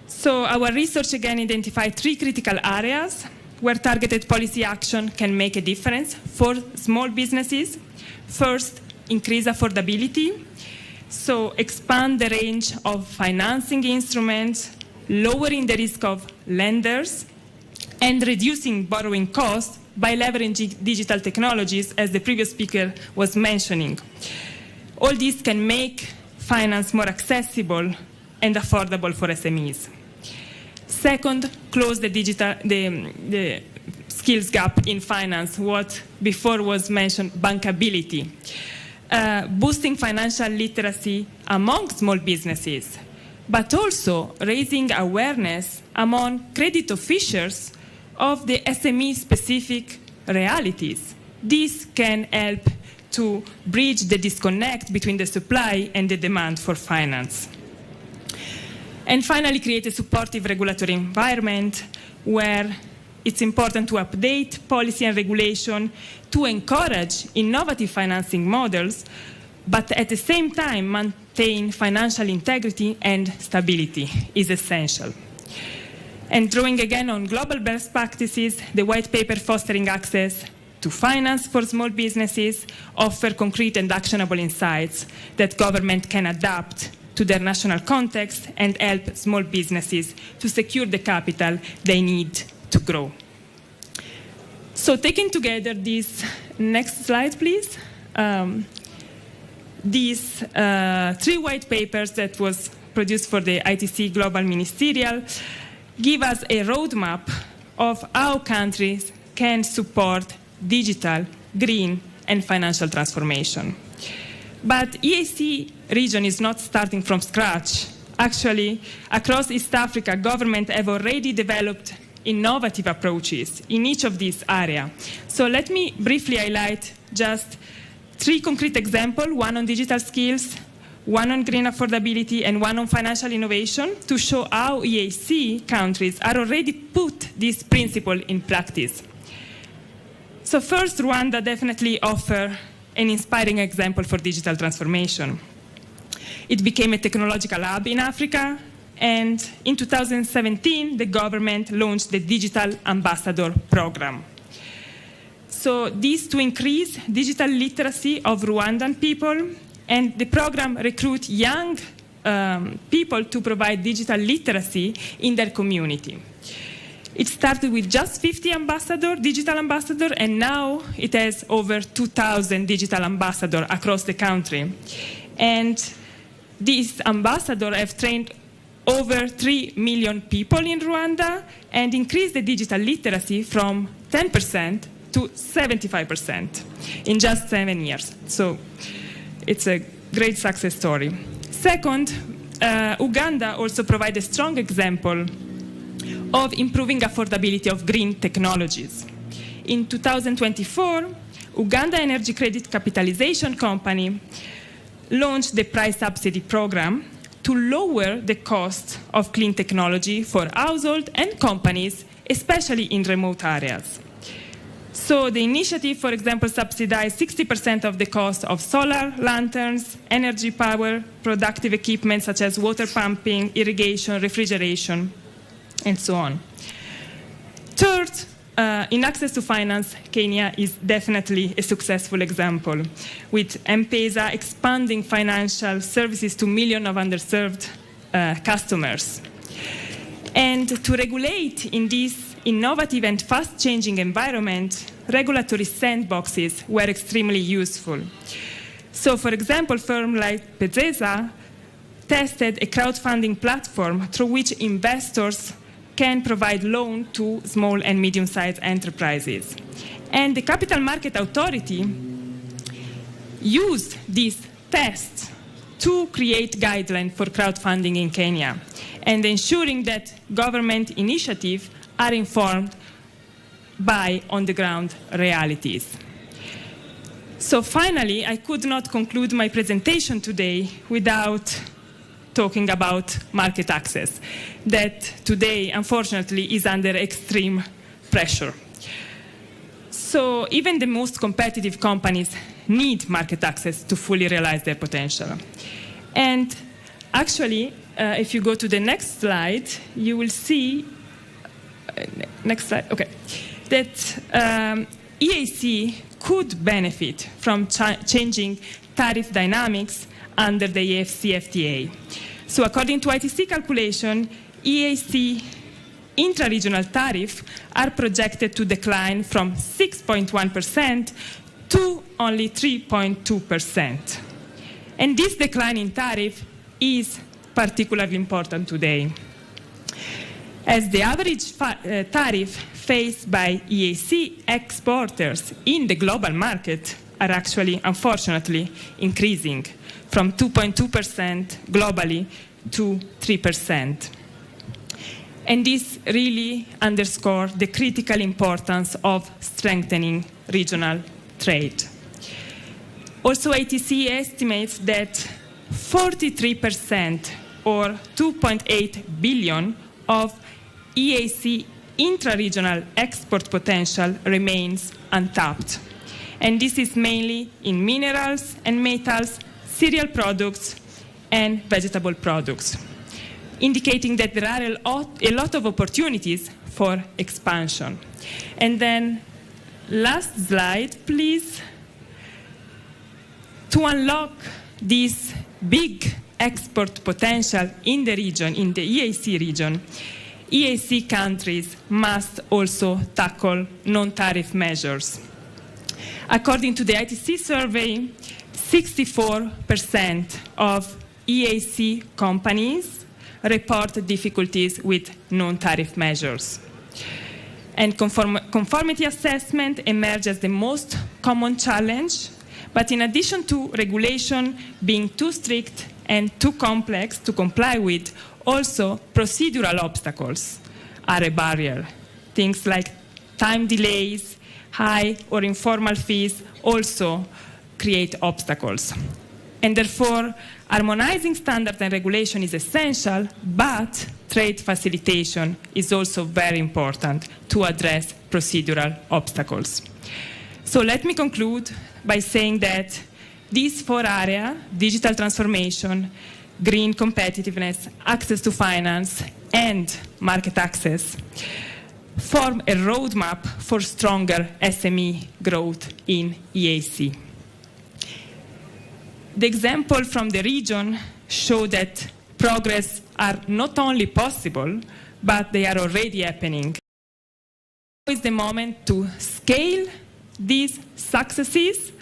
So our research again identified 3 critical areas where targeted policy action can make a difference for small businesses. First, increase affordability. So expand the range of financing instruments, lowering the risk of lenders, and reducing borrowing costs by leveraging digital technologies, as the previous speaker was mentioning. All this can make finance more accessible and affordable for SMEs. Second, close the skills gap in finance, what before was mentioned, bankability. Boosting financial literacy among small businesses, but also raising awareness among credit officials of the SME-specific realities. This can help to bridge the disconnect between the supply and the demand for finance. And finally, create a supportive regulatory environment where it's important to update policy and regulation to encourage innovative financing models, but at the same time maintain financial integrity and stability is essential. And drawing again on global best practices, the white paper Fostering Access to Finance for Small Businesses offer concrete and actionable insights that government can adapt to their national context and help small businesses to secure the capital they need to grow. So taking together these, next slide please, these 3 white papers that was produced for the ITC Global Ministerial give us a roadmap of how countries can support digital, green, and financial transformation. But EAC region is not starting from scratch. Actually, across East Africa, governments have already developed innovative approaches in each of these areas. So let me briefly highlight just 3 concrete examples, one on digital skills, one on green affordability, and one on financial innovation, to show how EAC countries are already put this principle in practice. So first, Rwanda definitely offers an inspiring example for digital transformation. It became a technological hub in Africa, and in 2017, the government launched the Digital Ambassador Program. So this to increase digital literacy of Rwandan people, and the program recruits young people to provide digital literacy in their community. It started with just 50 digital ambassadors, and now it has over 2,000 digital ambassadors across the country. And these ambassadors have trained over 3 million people in Rwanda and increased the digital literacy from 10% to 75% in just 7 years. So it's a great success story. Second, Uganda also provides a strong example of improving affordability of green technologies. In 2024, Uganda Energy Credit Capitalization Company launched the price subsidy program to lower the cost of clean technology for households and companies, especially in remote areas. So the initiative, for example, subsidized 60% of the cost of solar lanterns, energy power, productive equipment such as water pumping, irrigation, refrigeration, and so on. Third, in access to finance, Kenya is definitely a successful example, with M-Pesa expanding financial services to millions of underserved customers. And to regulate in this innovative and fast-changing environment, regulatory sandboxes were extremely useful. So, for example, firms like Pezesa tested a crowdfunding platform through which investors can provide loans to small and medium-sized enterprises. And the Capital Market Authority used these tests to create guidelines for crowdfunding in Kenya. and ensuring that government initiatives are informed by on-the-ground realities. So finally, I could not conclude my presentation today without talking about market access, that today, unfortunately, is under extreme pressure. So even the most competitive companies need market access to fully realize their potential. And actually, if you go to the next slide, you will see, next slide, okay, that EAC could benefit from changing tariff dynamics under the EAC-FTA. So according to ITC calculation, EAC intra-regional tariffs are projected to decline from 6.1% to only 3.2%. And this decline in tariff is particularly important today, as the average tariff faced by EAC exporters in the global market are actually, unfortunately, increasing from 2.2% globally to 3%. And this really underscores the critical importance of strengthening regional trade. Also, ITC estimates that 43% or 2.8 billion of EAC intra-regional export potential remains untapped. And this is mainly in minerals and metals, cereal products, and vegetable products, indicating that there are a lot of opportunities for expansion. And then, last slide, please. To unlock this big export potential in the region, in the EAC region, EAC countries must also tackle non-tariff measures. According to the ITC survey, 64% of EAC companies report difficulties with non-tariff measures. And conformity assessment emerged as the most common challenge, but in addition to regulation being too strict and too complex to comply with, also procedural obstacles are a barrier. Things like time delays, high or informal fees also create obstacles. And therefore, harmonizing standards and regulation is essential, but trade facilitation is also very important to address procedural obstacles. So let me conclude by saying that these four areas, digital transformation, green competitiveness, access to finance, and market access, form a roadmap for stronger SME growth in EAC. The example from the region show that progress are not only possible, but they are already happening. Now is the moment to scale these successes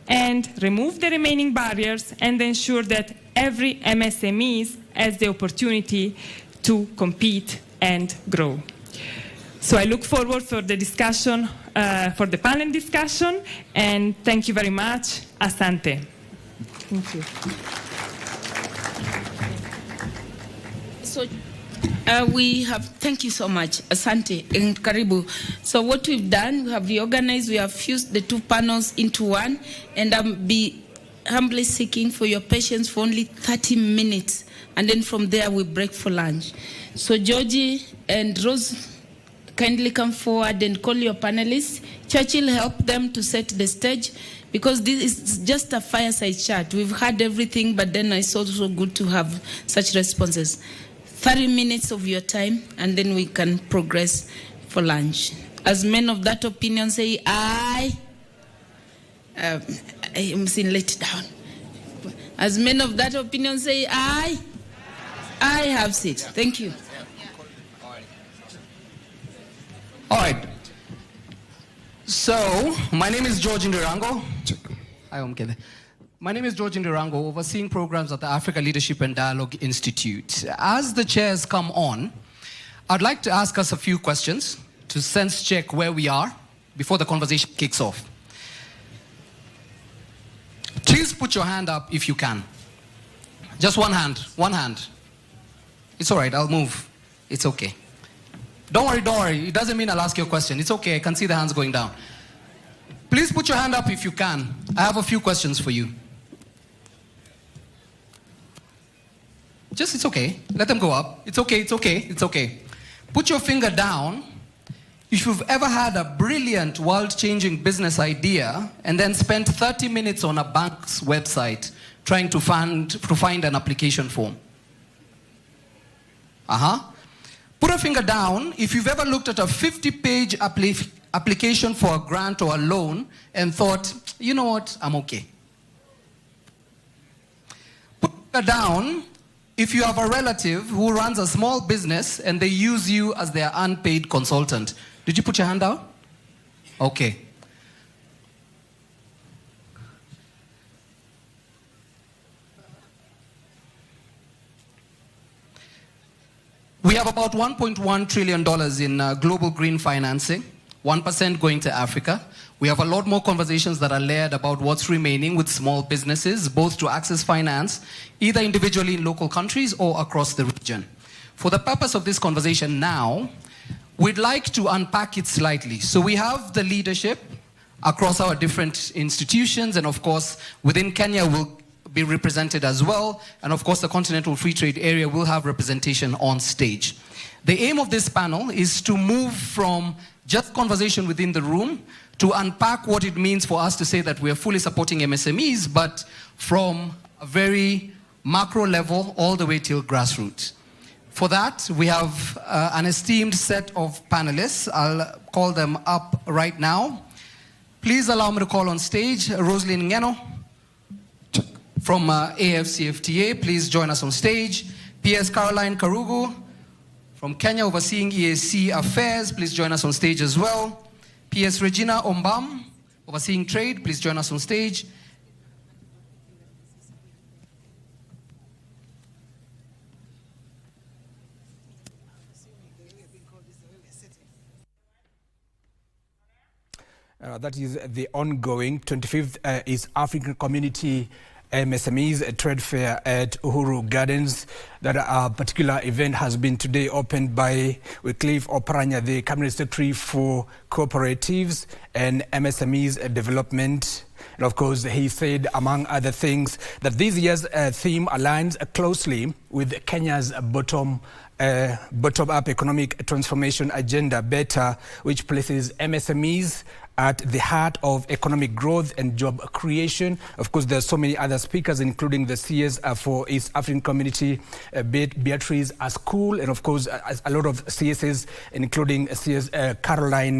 and remove the remaining barriers and ensure that every MSMEs has the opportunity to compete and grow. So I look forward for the discussion, for the panel discussion, and thank you very much. Asante. Thank you. So thank you so much, Asante and Karibu. So what we've done, we have reorganized, we have fused the two panels into one, and I'll be humbly seeking for your patience for only 30 minutes, and then from there we break for lunch. So Georgie and Rose, kindly come forward and call your panelists. Churchill, help them to set the stage, because this is just a fireside chat. We've had everything, but then it's also good to have such responses. 30 minutes of your time, and then we can progress for lunch. As men of that opinion say aye. I am saying let it down. As men of that opinion say aye. I have said. Thank you. All right. So, my name is George Ndirango. My name is George Ndirango, overseeing programs at the Africa Leadership and Dialogue Institute. As the chairs come on, I'd like to ask us a few questions to sense check where we are before the conversation kicks off. Please put your hand up if you can. Just one hand, one hand. It's all right, I'll move. It's okay. Don't worry. It doesn't mean I'll ask you a question. It's okay, I can see the hands going down. Please put your hand up if you can. I have a few questions for you. It's okay. Let them go up. It's okay. Put your finger down if you've ever had a brilliant, world-changing business idea and then spent 30 minutes on a bank's website trying to find an application form. Put a finger down if you've ever looked at a 50-page application for a grant or a loan and thought, you know what, I'm okay. Put a finger down if you have a relative who runs a small business and they use you as their unpaid consultant. Did you put your hand out? Okay. We have about $1.1 trillion in global green financing, 1% going to Africa. We have a lot more conversations that are layered about what's remaining with small businesses, both to access finance, either individually in local countries or across the region. For the purpose of this conversation now, we'd like to unpack it slightly. So we have the leadership across our different institutions, and of course, within Kenya will be represented as well, and of course the Continental Free Trade Area will have representation on stage. The aim of this panel is to move from just conversation within the room to unpack what it means for us to say that we are fully supporting MSMEs, but from a very macro level all the way till grassroots. For that, we have an esteemed set of panelists. I'll call them up right now. Please allow me to call on stage Rosalyn Ngeno from AFCFTA. Please join us on stage. PS Caroline Karugu from Kenya, overseeing EAC affairs. Please join us on stage as well. PS Regina Ombam, overseeing trade. Please join us on stage. That is the ongoing 25th East African Community MSMEs Trade Fair at Uhuru Gardens. That particular event has been today opened by Wycliffe Oparanya, the Cabinet Secretary for Cooperatives and MSMEs Development. And of course, he said, among other things, that this year's theme aligns closely with Kenya's bottom-up economic transformation agenda, BETA, which places MSMEs at the heart of economic growth and job creation. Of course, there are so many other speakers, including the CS for East African Community, Beatrice Askul, and of course, a lot of CSs, including CS Caroline